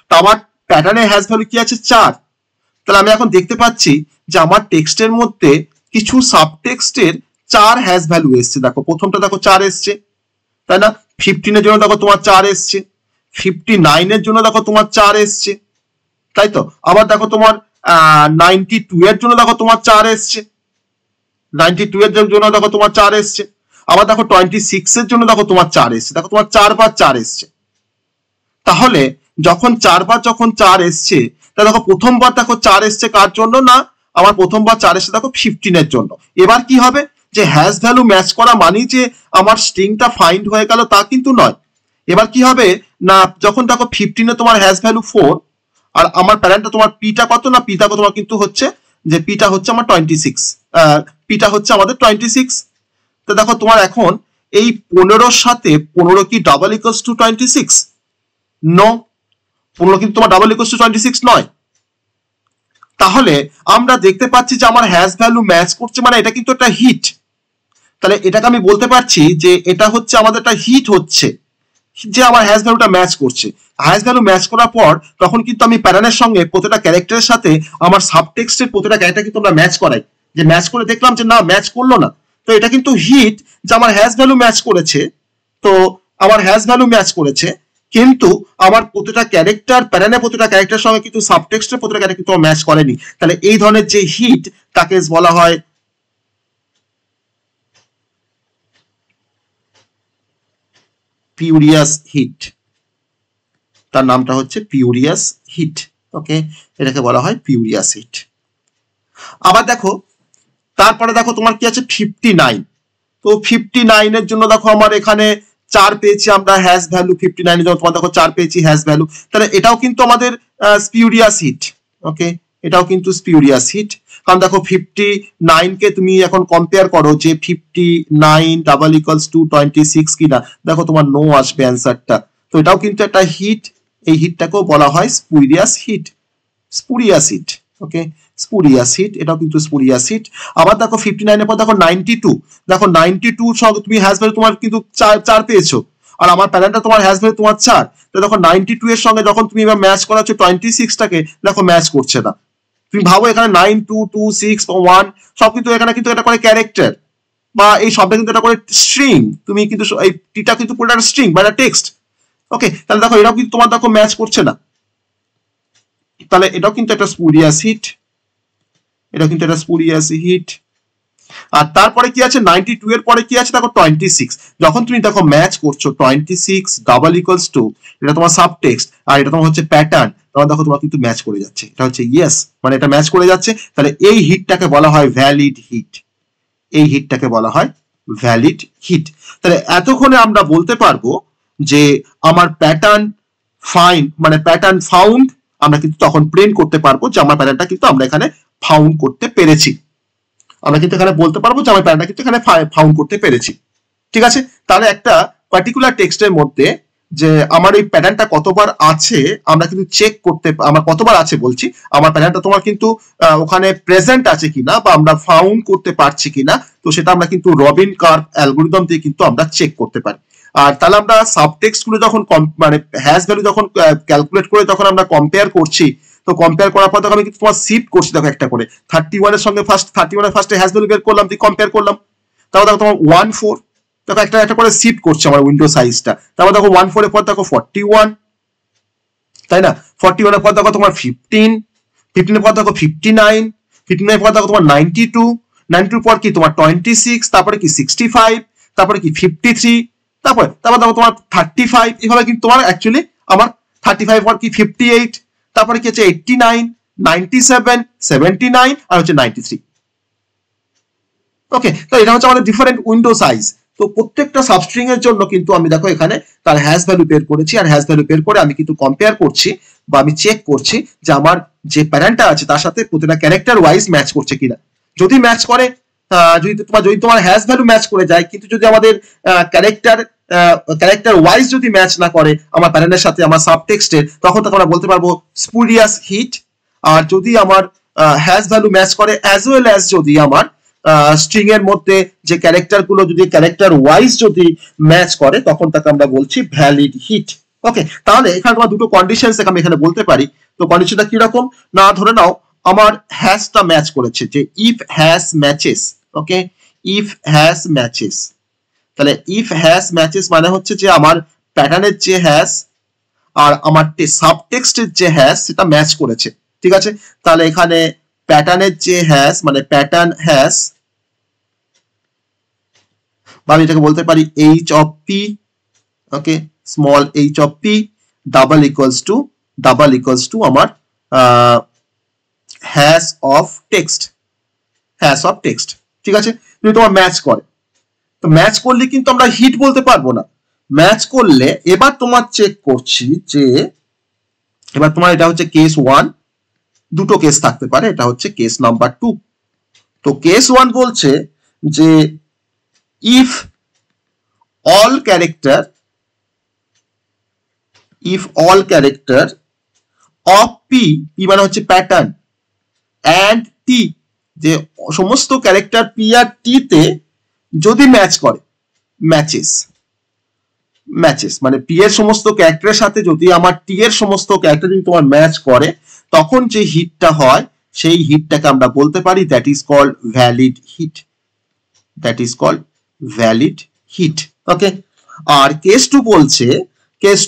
তো আমার প্যাটার্নের হ্যাশ ভ্যালু কি আছে? 4। তাহলে আমি এখন দেখতে পাচ্ছি যে আমার টেক্সটের মধ্যে কিছু সাবটেক্সটের 4 হ্যাশ ভ্যালু এসছে। দেখো প্রথমটা দেখো 4 এসছে, তাই না? 15 এর জন্য দেখো তোমার 4 এসছে, 59 এর জন্য দেখো তোমার 4 এসছে, তাই তো? আবার দেখো তোমার 92 এর জন্য দেখো তোমার 4 এসছে, 92 এর জন্য দেখো তোমার 4 এসছে। আবার দেখো 26 এর জন্য দেখো তোমার 4 এসছে, দেখো তোমার 4 বার 4 এসছে। তাহলে যখন 4 বার যখন 4 এসছে, তাহলে দেখো প্রথমবার দেখো 4 এসছে কার জন্য? না, আমার প্রথমবার 4 এসছে দেখো 15 এর জন্য। এবার কি হবে? যে হ্যাশ ভ্যালু ম্যাচ করা মানে যে আমার স্ট্রিংটা ফাইন্ড হয়ে গেল তা কিন্তু নয়। এবার কি হবে? না, যখন দেখো 15 এ তোমার হ্যাশ ভ্যালু 4, আর আমার প্যারেন্টটা তোমার পিটা কত? না, পিটা কত তোমার কিন্তু হচ্ছে যে পিটা হচ্ছে আমার 26, পিটা হচ্ছে আমাদের 26। তো দেখো তোমার এখন এই 15 সাথে 15 কি ডাবল ইকুয়ালস টু 26? নো, 15 কিন্তু তোমার ডাবল ইকুয়ালস টু 26 নয়। তাহলে আমরা দেখতে পাচ্ছি যে আমার হ্যাশ ভ্যালু ম্যাচ করছে, মানে এটা কিন্তু একটা হিট। তাহলে এটাকে আমি বলতে পারছি যে এটা হচ্ছে আমাদের একটা হিট হচ্ছে, যে আমার হ্যাশ ভ্যালুটা ম্যাচ করছে। হ্যাশ ভ্যালু ম্যাচ করার পর তখন কিন্তু আমি প্যাটার্নের সঙ্গে প্রতিটা ক্যারেক্টারের সাথে আমার সাবটেক্সটের প্রতিটা ক্যারেক্টার কিন্তু আমরা ম্যাচ করাই, যে ম্যাচ করে দেখলাম যে না ম্যাচ করলো না। তো এটা কিন্তু হিট, যে আমার হ্যাশ ভ্যালু ম্যাচ করেছে। তো আমার হ্যাশ ভ্যালু ম্যাচ করেছে, কিন্তু আমার প্রতিটা ক্যারেক্টার, প্যাটার্নের প্রতিটা ক্যারেক্টারের সঙ্গে কিন্তু সাবটেক্সটের প্রতিটা ক্যারেক্টার কিন্তু ম্যাচ করেনি। তাহলে এই ধরনের যে হিট তাকে বলা হয় পিউরিয়াস হিট। তার নামটা হচ্ছে পিউরিয়াস হিট। ওকে, এটাকে বলা হয় পিউরিয়াস হিট। আবার দেখো তারপরে দেখো তোমার কি আছে 59। তো 59 এর জন্য দেখো আমার এখানে 4 পেয়েছি আমরা হ্যাশ ভ্যালু। 59 এর জন্য তোমার দেখো 4 পেয়েছি হ্যাশ ভ্যালু। তাহলে এটাও কিন্তু আমাদের স্পিউরিয়াস হিট। ওকে, এটাও কিন্তু স্পিউরিয়াস হিট। কারণ দেখো 59 কে তুমি এখন কম্পেয়ার করো যে 59 ডাবল ইকুয়ালস টু 26 কিনা, দেখো তোমার নো আসবে অ্যান্সারটা। তো এটাও কিন্তু একটা হিট। এই হিটটাকেও বলা হয় স্পুরিয়াস হিট, স্পুরিয়াস হিট। ওকে, স্পুরিয়াস হিট, এটাও কিন্তু স্পুরিয়াস হিট। আবার দেখো 59 এর পর দেখো 92, দেখো 92 সঙ্গে তুমি হ্যাশ ভ্যালু তোমার কিন্তু 4 পেয়েছো, আর আমার প্যাটার্নটা তোমার হ্যাশ ভ্যালু তোমার 4। তো দেখো 92 এর সঙ্গে যখন তুমি এবার ম্যাচ করাচ্ছ 26 টাকে, দেখো ম্যাচ করছে না। তুমি ভাবো এখানে 9 2 2 6 1 সব কিন্তু এখানে কিন্তু এটা করে ক্যারেক্টার, বা এই সবটা কিন্তু এটা করে স্ট্রিং। তুমি কিন্তু এই টিটা কিন্তু পুরোটা একটা স্ট্রিং বা একটা টেক্সট। ওকে, তাহলে দেখো এটাও কিন্তু তোমার দেখো ম্যাচ করছে না। তাহলে এটাও কিন্তু একটা স্পুরিয়াস হিট, এটা কিন্তু একটা স্পুরিয়াস হিট। আর তারপরে কি আছে 92 এর পরে কি আছে দেখো 26। যখন তুমি দেখো ম্যাচ করছো 26 ডাবল ইকুয়ালস টু, এটা তোমার সাবটেক্সট আর এটা তোমার হচ্ছে প্যাটার্ন, তখন দেখো তোমার কিন্তু ম্যাচ করে যাচ্ছে, এটা হচ্ছে ইয়েস, মানে এটা ম্যাচ করে যাচ্ছে। তাহলে এই হিটটাকে বলা হয় ভ্যালিড হিট, এই হিটটাকে বলা হয় ভ্যালিড হিট। তাহলে এতক্ষণে আমরা বলতে পারবো যে আমার প্যাটার্ন ফাইন্ড মানে প্যাটার্ন ফাউন্ড, আমরা কিন্তু তখন প্রিন্ট করতে পারবো যে আমার প্যাটার্নটা কিন্তু আমরা এখানে ফাউন্ড করতে পেরেছি, আমরা কিন্তু এখানে বলতে পারবো যে আমার প্যাটার্নটা কিন্তু এখানে ফাউন্ড করতে পেরেছি। ঠিক আছে, তাহলে একটা পার্টিকুলার টেক্সটের মধ্যে যে আমার এই প্যাটার্নটা কতবার আছে আমরা কিন্তু চেক করতে, আমার কতবার আছে বলছি, আমার প্যাটার্নটা তোমার কিন্তু ওখানে প্রেজেন্ট আছে কিনা বা আমরা ফাউন্ড করতে পারছি কিনা, তো সেটা আমরা কিন্তু রবিন কার্ভ অ্যালগরিদম দিয়ে কিন্তু আমরা চেক করতে পারি। আর তাহলে আমরা সাবটেক্সট গুলো যখন মানে হ্যাশ ভ্যালু যখন ক্যালকুলেট করে যখন আমরা কম্পেয়ার করছি, তো কম্পেয়ার করার পর তখন আমি কিন্তু তোমার শিফট করছি দেখো একটা করে, 31 এর সঙ্গে 31 এর ফার্স্টে হ্যাশ ভ্যালু বের করলাম, দিয়ে কম্পেয়ার করলাম, তারপর দেখো তোমার 14 দেখো একটা একটা করে শিফট করছে আমার উইন্ডো সাইজটা, তারপর দেখো 14 এর পর দেখো 41, তাই না, 41 এর পর দেখো তোমার 15, 15 এর পর দেখো 59, 59 এর পর দেখো তোমার 92, 92 পর কি তোমার 26, তারপরে কি 65, তারপরে কি 53, তারপর দেখো তোমার 35, এভাবে কিন্তু তোমার অ্যাকচুয়ালি আমার 35 পর কি 58, তারপরে কি হচ্ছে 89, 97, 79 আর হচ্ছে 93। ওকে, তো এটা হচ্ছে আমাদের ডিফারেন্ট উইন্ডো সাইজ। তো প্রত্যেকটা সাবস্ট্রিং এর জন্য কিন্তু আমি দেখো এখানে তার হ্যাশ ভ্যালু বের করেছি, আর হ্যাশ ভ্যালু বের করে আমি কিন্তু কম্পেয়ার করছি বা আমি চেক করছি যে আমার যে প্যাটার্নটা আছে তার সাথে প্রতিটা ক্যারেক্টার ওয়াইজ ম্যাচ করছে কিনা। যদি ম্যাচ করে, যদি তোমার হ্যাশ ভ্যালু ম্যাচ করে যায়, কিন্তু যদি আমাদের ক্যারেক্টার ওয়াইজ যদি ম্যাচ না করে আমার প্যাটার্নের সাথে আমার সাবটেক্সটের, তখন আমরা বলতে পারবো স্পুরিয়াস হিট। আর যদি আমার হ্যাশ ভ্যালু ম্যাচ করে অ্যাজ ওয়েল অ্যাজ যদি আমার স্ট্রিং এর মধ্যে যে ক্যারেক্টার গুলো যদি ক্যারেক্টার ওয়াইজ যদি ম্যাচ করে, তখন তাকে আমরা বলছি ভ্যালিড হিট। ওকে, তাহলে এখানে তোমার দুটো কন্ডিশনস আমি এখানে বলতে পারি। তো কন্ডিশনটা কি রকম না, ধরে নাও আমার হ্যাশটা ম্যাচ করেছে, যে if hash matches, okay, if hash matches, তাহলে ইফ হ্যাশ ম্যাচেস মানে হচ্ছে যে আমার প্যাটার্নের যে হ্যাশ আর আমার সাবটেক্সটের যে হ্যাশ সেটা ম্যাচ করেছে। ঠিক আছে, তাহলে এখানে প্যাটার্নের যে হ্যাশ মানে প্যাটার্ন হ্যাশ, বা আমি এটাকে বলতে পারি H of P, okay, small H of P double equals to আমার hash of text, hash of text. ঠিক আছে, যদি তোমার ম্যাচ করে, তো ম্যাচ করলে কিন্তু আমরা হিট বলতে পারবো না। ম্যাচ করলে এবার তোমার চেক করছি যে এবার তোমার এটা হচ্ছে কেস 1, দুটো কেস থাকতে পারে, এটা হচ্ছে কেস নাম্বার 2। তো কেস 1 বলছে যে if all character of P, P মানে হচ্ছে প্যাটার্ন, অ্যান্ড টি, যে সমস্ত ক্যারেক্টার পি আর টি তে যদি ম্যাচ করে, ম্যাচেস মানে পি এর সমস্ত ক্যারেক্টারের সাথে যদি আমার টি এর সমস্ত ক্যারেক্টার যদি তোমার ম্যাচ করে, তখন যে হিটটা হয় সেই হিটটাকে আমরা বলতে পারি that is called valid hit, okay. আর কেস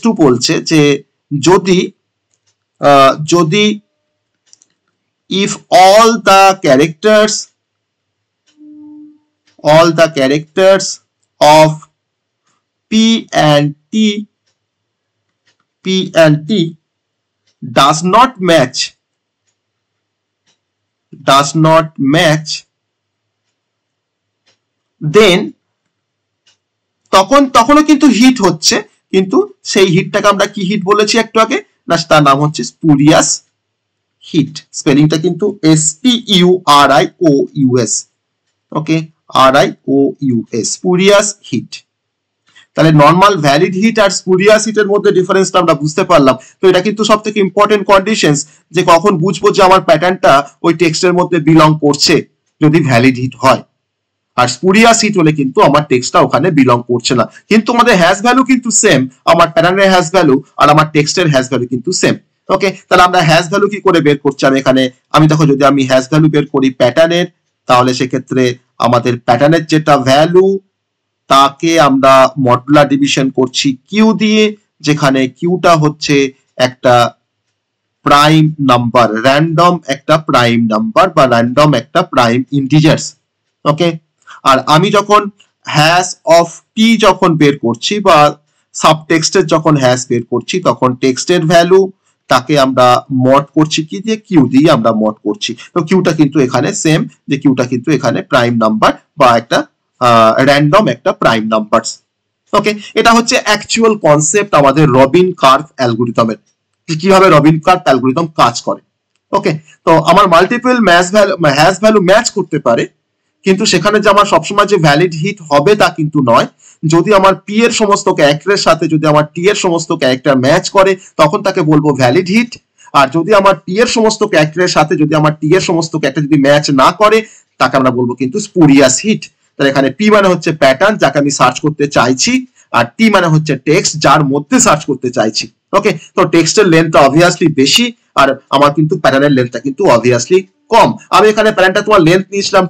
2 বলছে যে যদি if all the characters of P and T does not match, then তখনও কিন্তু হিট হচ্ছে, কিন্তু সেই হিটটাকে আমরা কি হিট বলেছি একটু আগে না, তার নাম হচ্ছে স্পুরিয়াস হিট। স্পেলিংটা কিন্তু SPURIOUS, ওকে, RIOUS, স্পুরিয়াস হিট। তাহলে নর্মাল ভ্যালিড হিট আর স্পুরিয়াস হিটের মধ্যে ডিফারেন্সটা আমরা বুঝতে পারলাম। তো এটা কিন্তু সব থেকে ইম্পর্টেন্ট কন্ডিশনস, যে কখন বুঝবো যে আমার প্যাটার্নটা ওই টেক্সটের মধ্যে বিলং করছে, যদি ভ্যালিড হিট হয়। আর স্পুরিয়াস হিট হলে কিন্তু আমার টেক্সটটা ওখানে বিলং করছে না, কিন্তু আমাদের হ্যাশ ভ্যালু কিন্তু সেম, আমার প্যাটার্নের হ্যাশ ভ্যালু আর আমার টেক্সটের হ্যাশ ভ্যালু কিন্তু সেম। ওকে, তাহলে আমরা হ্যাশ ভ্যালু কি করে বের করছি, আমি দেখো যদি আমি হ্যাশ ভ্যালু বের করি প্যাটার্নের, তাহলে সেক্ষেত্রে আমাদের প্যাটার্নের যেটা ভ্যালু তাকে আমরা মডুলার ডিভিশন করছি কিউ দিয়ে, যেখানে কিউটা হচ্ছে একটা প্রাইম নাম্বার, র্যান্ডম একটা প্রাইম নাম্বার বা র্যান্ডম একটা প্রাইম ইন্টিজার্স। ওকে, আর আমি যখন হ্যাশ অফ টি যখন বের করছি বা সাবটেক্সটের যখন হ্যাশ বের করছি, তখন টেক্সটের ভ্যালু তাকে আমরা মড করছি কি দিয়ে, কিউ দিয়ে আমরা মড করছি। তো কিউটা কিন্তু এখানে সেম, যে কিউটা কিন্তু এখানে প্রাইম নাম্বার বা একটা র্যান্ডম একটা প্রাইম নাম্বার। ওকে, এটা হচ্ছে অ্যাকচুয়াল কনসেপ্ট আমাদের রবিন কার্ভ অ্যালগরিদমের, কিভাবে রবিন কার্ভ অ্যালগরিদম কাজ করে। ওকে, তো আমার মাল্টিপল হ্যাশ ভ্যালু ম্যাচ করতে পারে, কিন্তু সেখানে যে আমার সবসময় যে ভ্যালিড হিট হবে তা কিন্তু নয়। যদি আমার পি এর সমস্ত ক্যারেক্টারের সাথে যদি আমার টি এর সমস্ত ক্যারেক্টার ম্যাচ করে তখন তাকে বলবো ভ্যালিড হিট, আর যদি আমার পি এর সমস্ত ক্যারেক্টারের সাথে যদি আমার টি এর সমস্ত ক্যারেক্টার যদি ম্যাচ না করে তাকে আমরা বলবো কিন্তু স্পুরিয়াস হিট। তাহলে এখানে পি মানে হচ্ছে প্যাটার্ন যাকে আমি সার্চ করতে চাইছি, আর টি মানে হচ্ছে টেক্সট যার মধ্যে সার্চ করতে চাইছি। ওকে, তো টেক্সটের লেন্থটা অবভিয়াসলি বেশি আর আমার কিন্তু প্যাটার্নের লেন্থটা কিন্তু অবভিয়াসলি কম। আমি এখানে প্যাটার্নটা তোমার লেন্থ নিয়েছিলাম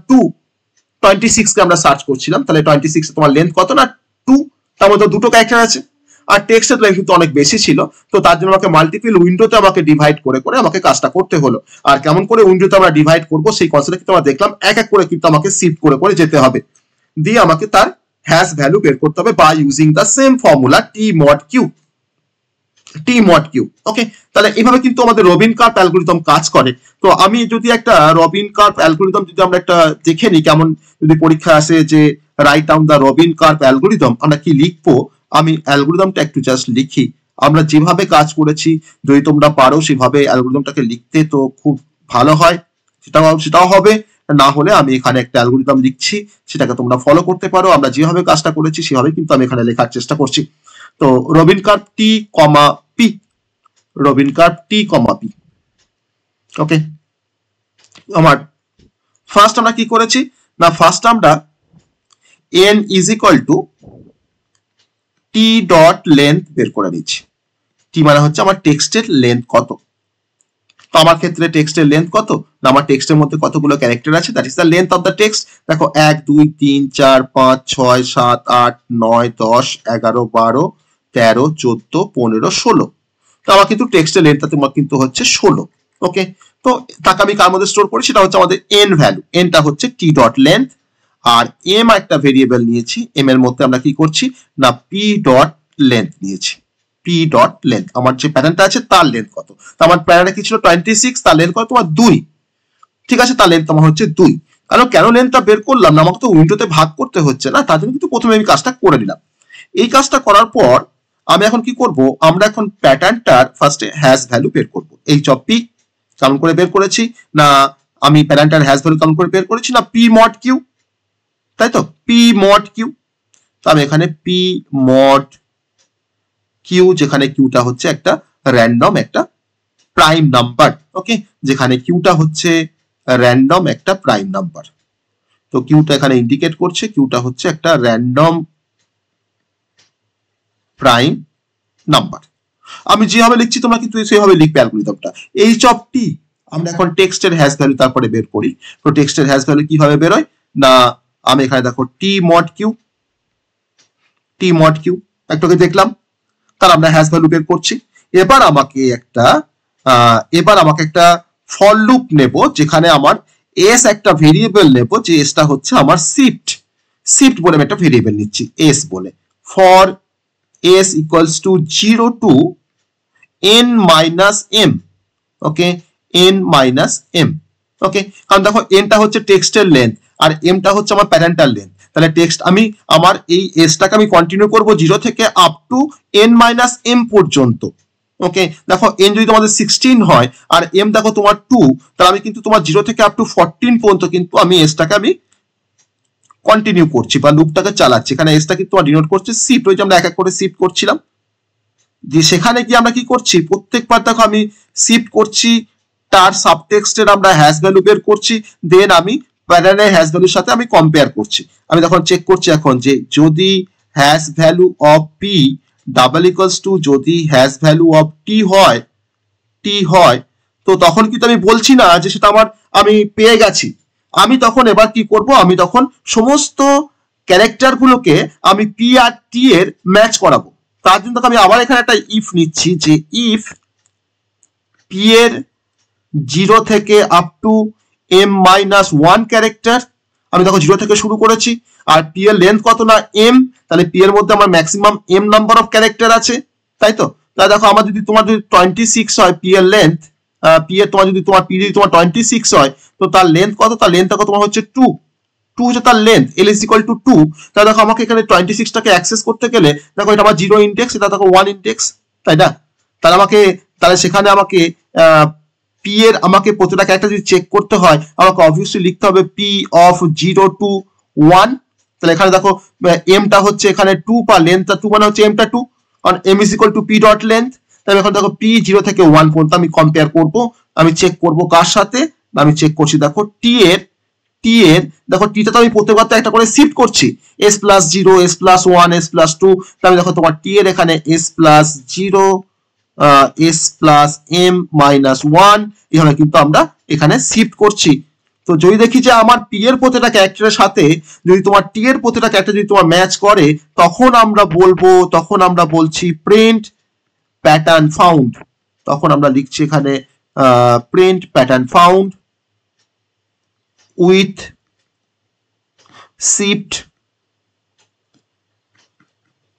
26 কে আমরা সার্চ করছিলাম, তাহলে 26 এ তোমার লেন্থ কত না 2, তার মধ্যে দুটো ক্যারেক্টার আছে, আর টেক্সটের লেন্থ কিন্তু অনেক বেশি ছিল, তো তার জন্য আমাকে মাল্টিপল উইন্ডোতে আমাকে ডিভাইড করে করে আমাকে কাজটা করতে হলো। আর কেমন করে উইন্ডোতে আমরা ডিভাইড করব সেই কনসেপ্ট কিন্তু আমরা দেখলাম, এক এক করে কিন্তু আমাকে শিফট করে করে যেতে হবে, দিয়ে আমাকে তার হ্যাশ ভ্যালু বের করতে হবে by using the same formula T mod Q. Okay, তাহলে এইভাবে কিন্তু আমাদের রবিন কার্ভ অ্যালগরিদম কাজ করে। তো আমি যদি একটা রবিন কার্ভ অ্যালগরিদম যদি আমরা একটা দেখে নিই, কেমন যদি পরীক্ষা আসে যে write down the Robin curve algorithm, আমরা কি লিখবো, আমি অ্যালগরিদমটা একটু জাস্ট লিখি। আমরা যেভাবে কাজ করেছি যদি তোমরা পারো সেভাবে অ্যালগরিদমটাকে লিখতে তো খুব ভালো হয়, সেটাও হবে। না হলে আমি এখানে একটা অ্যালগরিদম লিখছি, সেটাকে তোমরা ফলো করতে পারো। আমরা যেভাবে কাজটা করেছি সেভাবে কিন্তু আমি এখানে লেখার চেষ্টা করছি। তো রবিন কার্ভ টি কমা পি, রবিন কার্ভ টি কমা পি। ওকে, আমার ফার্স্ট আমরা কি করেছি না, ফার্স্ট আমরা n is equal two T dot length বের করে নিচ্ছি। টি মানে হচ্ছে আমার টেক্সটের লেন্থ কত। তো আমার ক্ষেত্রে টেক্সটের লেন্থ কত না, আমার টেক্সটের মধ্যে কতগুলো ক্যারেক্টার আছে, that is the length of the text. দেখো 1 2 3 4 5 6 7 8 9 10 11 12 13 14 15 16। তো আমার কিন্তু টেক্সটের লেন্থটা তোমার কিন্তু হচ্ছে 16। ওকে, তো তাকে আমি কার মধ্যে স্টোর করি, সেটা হচ্ছে আমাদের এন ভ্যালু, এনটা হচ্ছে টি ডট লেন্থ, আর এম একটা ভেরিয়েবল নিয়েছি, এম এর মধ্যে আমরা কি করছি না পি ডট লেন্থ নিয়েছি। পি ডট লেন্থ আমার যে প্যাটার্নটা আছে তার লেন্থ কত, তো আমার প্যাটার্নটা কি ছিল 26, তার লেন্থ কত তোমার 2। ঠিক আছে, তার লেন্থ তোমার হচ্ছে 2। কারণ কেন লেন্থটা বের করলাম না, আমাকে তো উইন্ডোতে ভাগ করতে হচ্ছে না, তার জন্য কিন্তু প্রথমে আমি কাজটা করে নিলাম। এই কাজটা করার পর আমি এখন কি করব, আমরা এখন প্যাটার্নটার ফার্স্টে হ্যাশ ভ্যালু বের করব। এইচ অফ পি কেমন করে বের করেছি না, আমি প্যাটার্নটার হ্যাশ ভ্যালু কেমন করে বের করেছি না পি মড কিউ, তাই তো পি মড কিউ। তো আমি এখানে পি মড কিউ, যেখানে কিউটা হচ্ছে একটা র্যান্ডম একটা প্রাইম নাম্বার। ওকে, যেখানে কিউটা হচ্ছে র্যান্ডম একটা প্রাইম নাম্বার। তো কিউটা এখানে ইন্ডিকেট করছে কিউটা হচ্ছে একটা র্যান্ডম প্রাইম নাম্বার। আমি যেভাবে লিখছি তোমরা কিন্তু সেইভাবে লিখবে অ্যালগরিদমটা। এইচ অফ টি আমরা এখন টেক্সটের হ্যাশ ভ্যালু তারপরে বের করি। তো টেক্সটের হ্যাশ ভ্যালু কিভাবে বের হয় না, আমি এখানে দেখো টি মড কিউ একটাকে দেখলাম, তার আমরা হ্যাশ ভ্যালু বের করছি। এবার আমাকে একটা ফর লুপ নেব, যেখানে আমার এস একটা ভেরিয়েবল নেব, যে এসটা হচ্ছে আমার শিফট বলে আমি একটা ভেরিয়েবল নিচ্ছি এস বলে। For s equals to 0 to n minus m, okay, n minus m। ওকে, কারণ দেখো nটা হচ্ছে টেক্সটের লেন্থ আর mটা হচ্ছে আমার প্যাটার্নটার লেন্থ, তাহলে টেক্সট আমি আমার এই sটাকে আমি কন্টিনিউ করব 0 থেকে up to n minus m পর্যন্ত। ওকে, দেখো n যদি তোমাদের 16 হয় আর m দেখো তোমার 2, তাহলে আমি কিন্তু তোমার 0 থেকে আপ টু 14 পর্যন্ত কিন্তু আমি sটাকে আমি কন্টিনিউ করছি বা লুপটাকে চালাচ্ছি। এখানে এসটা কিন্তু ডিনোট করছে শিফট, ওই যে আমরা এক এক করে শিফট করছিলাম, যে সেখানে কি আমরা কি করছি প্রত্যেকবার দেখো আমি শিফট করছি, তার সাবটেক্সটের আমরা হ্যাশ ভ্যালু বের করছি, দেন আমি প্যাটার্নের হ্যাশ ভ্যালুর সাথে আমি কম্পেয়ার করছি। আমি তখন চেক করছি এখন যে যদি hash value of P double equals two যদি হ্যাশ ভ্যালু অফ টি হয়, তো তখন কিন্তু আমি বলছি না যে সেটা আমি পেয়ে গেছি। আমি তখন এবার কি করব, আমি তখন সমস্ত ক্যারেক্টার গুলোকে আমি পি আর টি এর ম্যাচ করাবো। তার জন্য আমি আবার এখানে একটা ইফ নিচ্ছি, যে ইফ পি এর 0 থেকে up to m minus 1 character, আমি তখন 0 থেকে শুরু করেছি, আর পি এর লেন্থ কত না m, তাহলে পি এর মধ্যে আমার maximum m number of character আছে, তাই তো। তাহলে দেখো আমার যদি তোমার যদি 26 হয় পি এর লেন্থ, পি এর তোমার যদি তোমার 26 হয়, তো তার লেন্থ কত? তার লেন্থ দেখো তোমার হচ্ছে 2 হচ্ছে তার length, L is equal two 2। তাহলে দেখো আমাকে এখানে 26টাকে অ্যাক্সেস করতে গেলে দেখো এটা আমার 0 ইনডেক্স, এটা দেখো 1 ইনডেক্স, তাই না? তাহলে সেখানে আমাকে পি এর আমাকে প্রতিটা ক্যারেক্টার যদি চেক করতে হয়, আমাকে অবভিয়াসলি লিখতে হবে পি অফ 0 to 1। তাহলে এখানে দেখো এমটা হচ্ছে এখানে 2 বা লেন্থটা 2 মানে হচ্ছে এমটা 2, কারণ M is equal to P dot length. তাহলে এখন দেখো পি 0 থেকে 1 পর্যন্ত আমি কম্পেয়ার করব, আমি চেক করব কার সাথে? আমি চেক করছি দেখো টি এর দেখো টিটা তো আমি প্রত্যেকবার তো একটা করে শিফট করছি, S plus 0, S plus 1, S plus 2। তাহলে দেখো তোমার টি এর এখানে S plus 0, S plus M minus 1, এখানে কিন্তু আমরা এখানে শিফট করছি। তো যদি দেখি যে আমার পি এর প্রতিটা ক্যারেক্টারের সাথে যদি তোমার টি এর প্রতিটা ক্যারেক্টার যদি তোমার ম্যাচ করে, তখন আমরা বলছি প্রিন্ট প্যাটার্ন ফাউন্ড। তখন আমরা লিখছি এখানে print pattern found with shift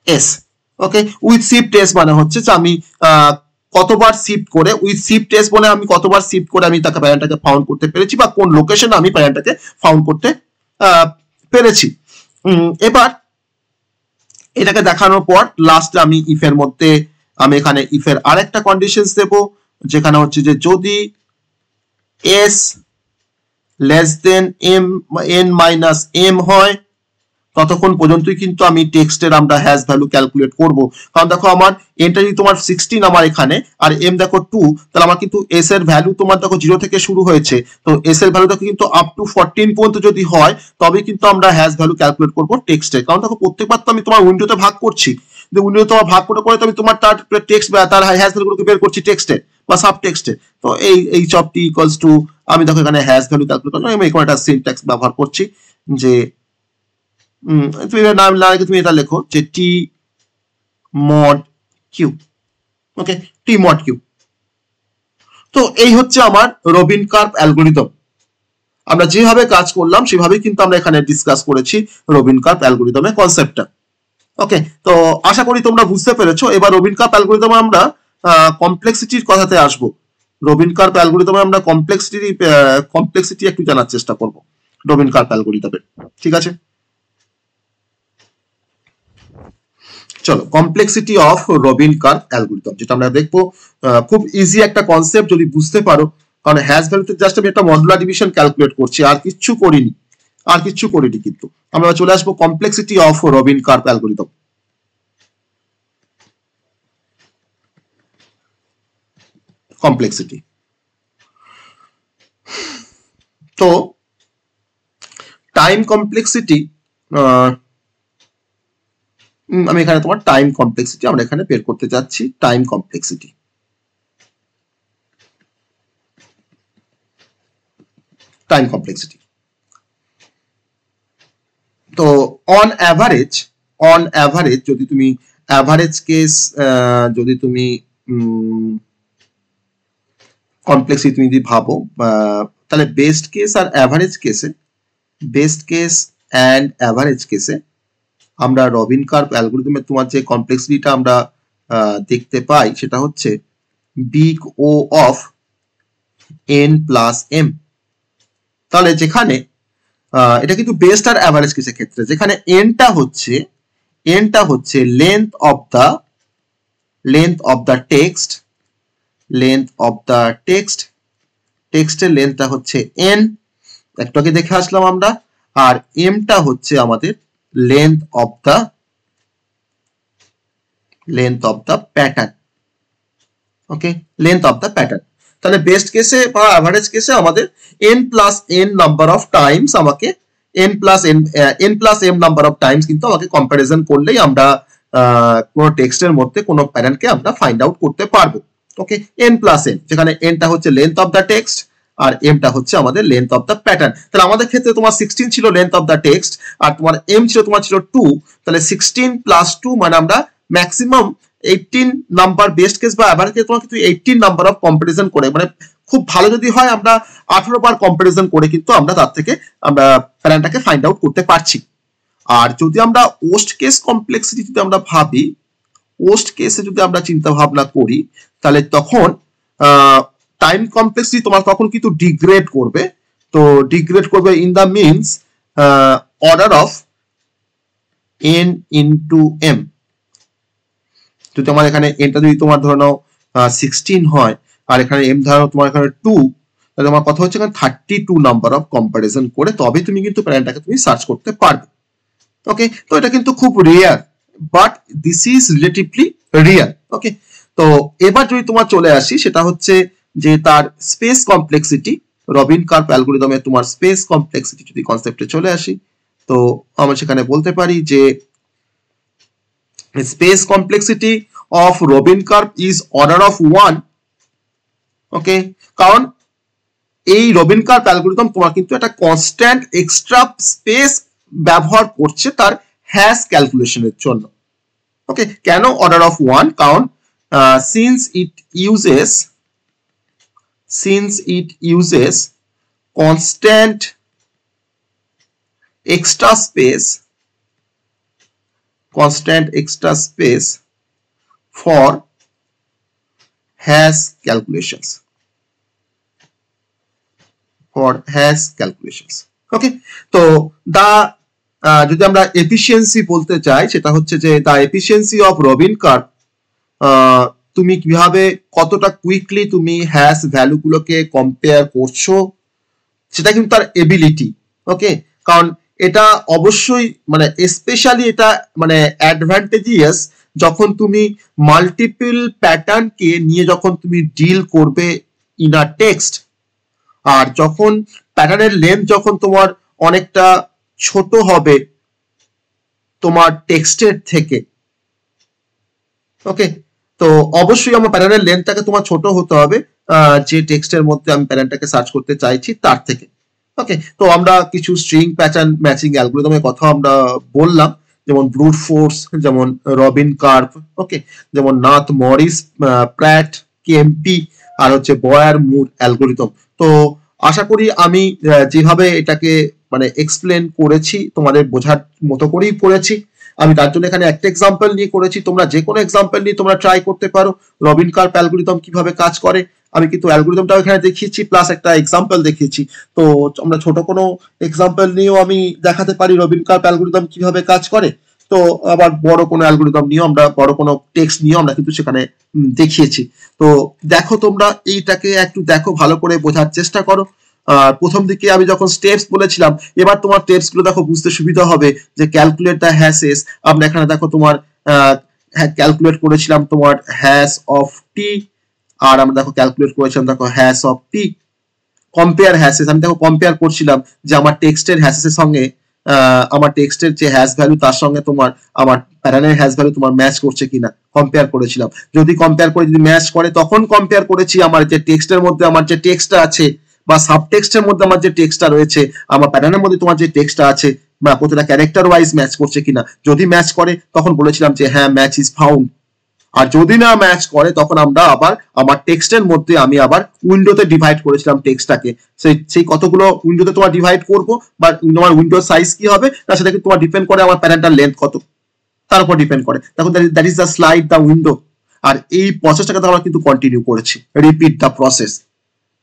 S. Okay, with shift S মানে হচ্ছে যে আমি কতবার শিফট করে, উইথ শিফট এস বলে আমি কতবার শিফট করে আমি তাকে প্যাটার্নটাকে ফাউন্ড করতে পেরেছি, বা কোন লোকেশনে আমি প্যাটার্নটাকে ফাউন্ড করতে পেরেছি। এবার এটাকে দেখানোর পর লাস্টে আমি ইফের মধ্যে আমি এখানে ইফের আরেকটা কন্ডিশনস দেব, যেখানে হচ্ছে যে যদি S less than M N minus M হয়, ততক্ষণ পর্যন্তই কিন্তু আমি টেক্সটের আমরা হ্যাশ ভ্যালু ক্যালকুলেট করব। কারণ দেখো আমার এনটা যদি তোমার 16 আমার এখানে, আর এম দেখো 2, তাহলে আমার কিন্তু এস এর ভ্যালু তোমার দেখো 0 থেকে শুরু হয়েছে, তো এস এর ভ্যালু দেখো কিন্তু আপ টু 14 পর্যন্ত যদি হয়, তবে কিন্তু আমরা হ্যাশ ভ্যালু ক্যালকুলেট করব টেক্সটে। কারণ দেখো প্রত্যেকবার তো আমি তোমার উইন্ডোতে ভাগ করছি, যে উইন্ডোতে তোমার ভাগ করে তো আমি তোমার তার টেক্সট বা তার হ্যাশ ভ্যালুগুলোকে বের করছি টেক্সটে বা সাব টেক্সটে। তো এই সব টি ইকুয়ালস টু, আমি দেখো এখানে হ্যাশ ভ্যালু ক্যালকুলেট করলাম, আমি এখানে একটা সিনট্যাক্স ব্যবহার করছি যে তুমি তুমি এটা লেখো যে টি মড কিউ। ওকে, টি মড কিউ। তো এই হচ্ছে আমার রবিন কার্ভ অ্যালগরিদম। আমরা যেভাবে কাজ করলাম সেভাবেই কিন্তু আমরা এখানে ডিসকাস করেছি রবিন কার্ভ অ্যালগরিদমের কনসেপ্টটা। ওকে, তো আশা করি তোমরা বুঝতে পেরেছো। এবার রবিন কার্ভ অ্যালগরিদমে আমরা কমপ্লেক্সিটির কথাতে আসবো। রবিন কার্ভ অ্যালগরিদমে আমরা কমপ্লেক্সিটি একটু জানার চেষ্টা করব রবিন কার্ভ অ্যালগরিদমের। ঠিক আছে, চলো complexity of Robin curve algorithm, যেটা আমরা দেখবো। খুব ইজি একটা কনসেপ্ট যদি বুঝতে পারো, কারণ হ্যাশ ভ্যালুতে জাস্ট আমি একটা মডুলার ডিভিশন ক্যালকুলেট করছি, আর কিচ্ছু করিনি কিন্তু আমরা চলে আসবো complexity of Robin curve algorithm. Complexity, তো টাইম কমপ্লেক্সিটি, আমি এখানে তোমার টাইম কমপ্লেক্সিটি আমরা এখানে বের করতে যাচ্ছি। টাইম কমপ্লেক্সিটি, তো অন অ্যাভারেজ যদি তুমি অ্যাভারেজ কেস, যদি তুমি কমপ্লেক্সিটি যদি ভাবো, তাহলে বেস্ট কেস আর অ্যাভারেজ কেসে, বেস্ট কেস অ্যান্ড অ্যাভারেজ কেসে আমরা রবিন কার্ভ অ্যালগরিদমে তোমার যে কমপ্লেক্সিটিটা আমরা দেখতে পাই, সেটা হচ্ছে big O of N plus M. তাহলে যেখানে এটা কিন্তু বেস্ট আর অ্যাভারেজ কেসের ক্ষেত্রে, যেখানে এনটা হচ্ছে লেন্থ অফ দ্য টেক্সটের লেন্থটা হচ্ছে এন, একটু আগে দেখে আসলাম আমরা। আর এমটা হচ্ছে আমাদের length of the pattern. Okay, length of the pattern. তাহলে বেস্ট কেসে বা অ্যাভারেজ কেসে আমাদের n plus n number of Times আমাকে n plus m number of Times কিন্তু আমাকে কম্পারিজন করলেই আমরা কোনো টেক্সটের মধ্যে কোনো প্যাটার্নকে আমরা ফাইন্ড আউট করতে পারবো। ওকে, n প্লাস n, যেখানে nটা হচ্ছে লেন্থ অফ দ্য টেক্সট আর mটা হচ্ছে আমাদের লেন্থ অফ দ্য প্যাটার্ন। তাহলে আমাদের ক্ষেত্রে তোমার 16 ছিল লেন্থ অফ দ্য টেক্সট, আর তোমার m ছিল 2। তাহলে 16 প্লাস 2 মানে আমরা ম্যাক্সিমাম 18 নাম্বার, বেস্ট কেস বা অ্যাভারেজ কেস তোমার কিন্তু 18 নাম্বার অফ কম্পারিজন করে, মানে খুব ভালো যদি হয় আমরা 18 বার কম্পারিজন করে কিন্তু আমরা তার থেকে আমরা প্যাটার্নটাকে ফাইন্ড আউট করতে পারছি। আর যদি আমরা ওস্ট কেস কমপ্লেক্সিটি যদি আমরা ভাবি, পোস্ট কেসে যদি আমরা চিন্তা ভাবনা করি তাহলে তখন টাইম কমপ্লেক্সিটি তোমার তখন কিন্তু ডিগ্রেড করবে। তো ডিগ্রেড করবে in the means order of n into m। যদি আমার এখানে nটা যদি তোমার ধরে নাও 16 হয় আর এখানে m ধরো তোমার এখানে 2, তাহলে আমার কথা হচ্ছে এখানে 32 নাম্বার অফ কম্পারিজন করে তবে তুমি কিন্তু প্যাটার্নটাকে তুমি সার্চ করতে পারবে। ওকে, তো এটা কিন্তু খুব rare, but this is relatively real. Okay, তো এবার যদি তোমার চলে আসি সেটা হচ্ছে যে তার স্পেস কমপ্লেক্সিটি, রবিন কার্ভ অ্যালগরিদমে তোমার স্পেস কমপ্লেক্সিটি যদি কনসেপ্টে চলে আসি, তো আমরা সেখানে বলতে পারি যে space complexity of Robin curve is order of 1। ওকে, কারণ এই রবিন কার্ভ অ্যালগরিদম তোমার কিন্তু একটা কনস্ট্যান্ট এক্সট্রা স্পেস ব্যবহার করছে তার হ্যাশ ক্যালকুলেশনের জন্য। ওকে, কেন অর্ডার অফ 1? কারণ since it uses constant extra space for hash calculations. Okay, তো যদি আমরা এফিসিয়েন্সি বলতে চাই সেটা হচ্ছে যে দা এফিসিয়েন্সি অফ রবিন কার্ভ, তুমি কিভাবে কতটা কুইকলি তুমি হ্যাশ ভ্যালুগুলোকে কম্পেয়ার করছো সেটা কিন্তু তার এবিলিটি। ওকে, কারণ এটা অবশ্যই মানে স্পেশালি এটা মানে অ্যাডভান্টেজিয়াস যখন তুমি মাল্টিপল প্যাটার্নকে নিয়ে যখন তুমি ডিল করবে ইন আ টেক্সট, আর যখন প্যাটার্নের লেন্থ যখন তোমার অনেকটা ছোট হবে তোমার টেক্সটের থেকে। ওকে, তো অবশ্যই আমার প্যাটার্নের লেন্থটাকে তোমার ছোট হতে হবে যে টেক্সটের মধ্যে আমি প্যাটার্নটাকে সার্চ করতে চাইছি তার থেকে। ওকে, তো আমরা কিছু স্ট্রিং প্যাটার্ন ম্যাচিং অ্যালগরিদমের কথা আমরা বললাম, যেমন ব্রুট ফোর্স, যেমন রবিন কার্ভ, ওকে, যেমন নাথ মরিস, প্র্যাট, কেএমপি, আর হচ্ছে বয়ার মুর অ্যালগরিদম। তো আশা করি আমি যেভাবে এটাকে মানে এক্সপ্লেন করেছি তোমাদের বোঝার মতো করেই করেছি। আমি তার জন্য এখানে একটা এক্সাম্পল নিয়ে করেছি, তোমরা যে কোনো এক্সাম্পল নিয়ে তোমরা ট্রাই করতে পারো রবিন কার্ভ অ্যালগরিদম কিভাবে কাজ করে। আমি কিন্তু অ্যালগরিদমটাও এখানে দেখিয়েছি প্লাস একটা এক্সাম্পল দেখিয়েছি। তো আমরা ছোট কোনো এক্সাম্পল নিয়েও আমি দেখাতে পারি রবিন কার্ভ অ্যালগরিদম কিভাবে কাজ করে। তো আবার বড় কোনো অ্যালগরিদম নিয়েও আমরা বড় কোনো টেক্সট নিয়েও আমরা কিন্তু সেখানে দেখিয়েছি। তো দেখো তোমরা এইটাকে একটু দেখো, ভালো করে বোঝার চেষ্টা করো। প্রথম দিকে আমি যখন স্টেপস বলেছিলাম, এবার তোমার স্টেপস গুলো দেখো বুঝতে সুবিধা হবে যে ক্যালকুলেট দ্য হ্যাশেস। আমরা এখানে দেখো তোমার ক্যালকুলেট করেছিলাম তোমার হ্যাশ অফ টি, আর আমরা দেখো ক্যালকুলেট করেছিলাম দেখো hash of P. Compare hashes, আমি দেখো কম্পেয়ার করছিলাম যে আমার টেক্সটের হ্যাশেসের সঙ্গে আমার টেক্সটের যে হ্যাশ ভ্যালু তার সঙ্গে তোমার আমার প্যাটার্নের হ্যাশ ভ্যালু তোমার ম্যাচ করছে কিনা কম্পেয়ার করেছিলাম। যদি কম্পেয়ার করে যদি ম্যাচ করে তখন কম্পেয়ার করেছি আমার যে টেক্সটের মধ্যে আমার যে টেক্সটটা আছে বা সাবটেক্সটের মধ্যে আমার যে টেক্সটটা রয়েছে, আমার প্যাটার্নের মধ্যে তোমার যে টেক্সটটা আছে বা প্রতিটা ক্যারেক্টার ওয়াইজ ম্যাচ করছে কিনা। যদি ম্যাচ করে তখন বলেছিলাম যে হ্যাঁ ম্যাচ ইজ ফাউন্ড, আর যদি না ম্যাচ করে তখন আমরা আবার আমার টেক্সটের মধ্যে আমি আবার উইন্ডোতে ডিভাইড করেছিলাম টেক্সটটাকে। সেই কতগুলো উইন্ডোতে তোমার ডিভাইড করবো বা তোমার উইন্ডো সাইজ কি হবে না সেটা কিন্তু তোমার ডিপেন্ড করে আমার প্যাটার্নটার লেন্থ কত, তার উপর ডিপেন্ড করে। তখন that is the slide the window. আর এই প্রসেসটাকে তো আমরা কিন্তু কন্টিনিউ করেছি, রিপিট দ্য প্রসেস।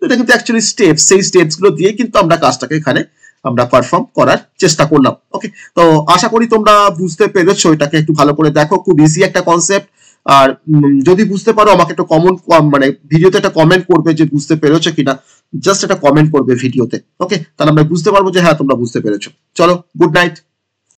এটা কিন্তু অ্যাকচুয়ালি স্টেপস, সেই স্টেপস গুলো দিয়ে কিন্তু আমরা কাজটাকে এখানে আমরা পারফর্ম করার চেষ্টা করলাম। ওকে, তো আশা করি তোমরা বুঝতে পেরেছো, এটাকে একটু ভালো করে দেখো, খুব ইজি একটা কনসেপ্ট। আর যদি বুঝতে পারো আমাকে একটা মানে ভিডিওতে একটা কমেন্ট করবে যে বুঝতে পেরেছো কিনা, জাস্ট একটা কমেন্ট করবে ভিডিওতে। ওকে, তাহলে আমরা বুঝতে পারবো যে হ্যাঁ তোমরা বুঝতে পেরেছো। চলো, গুড নাইট।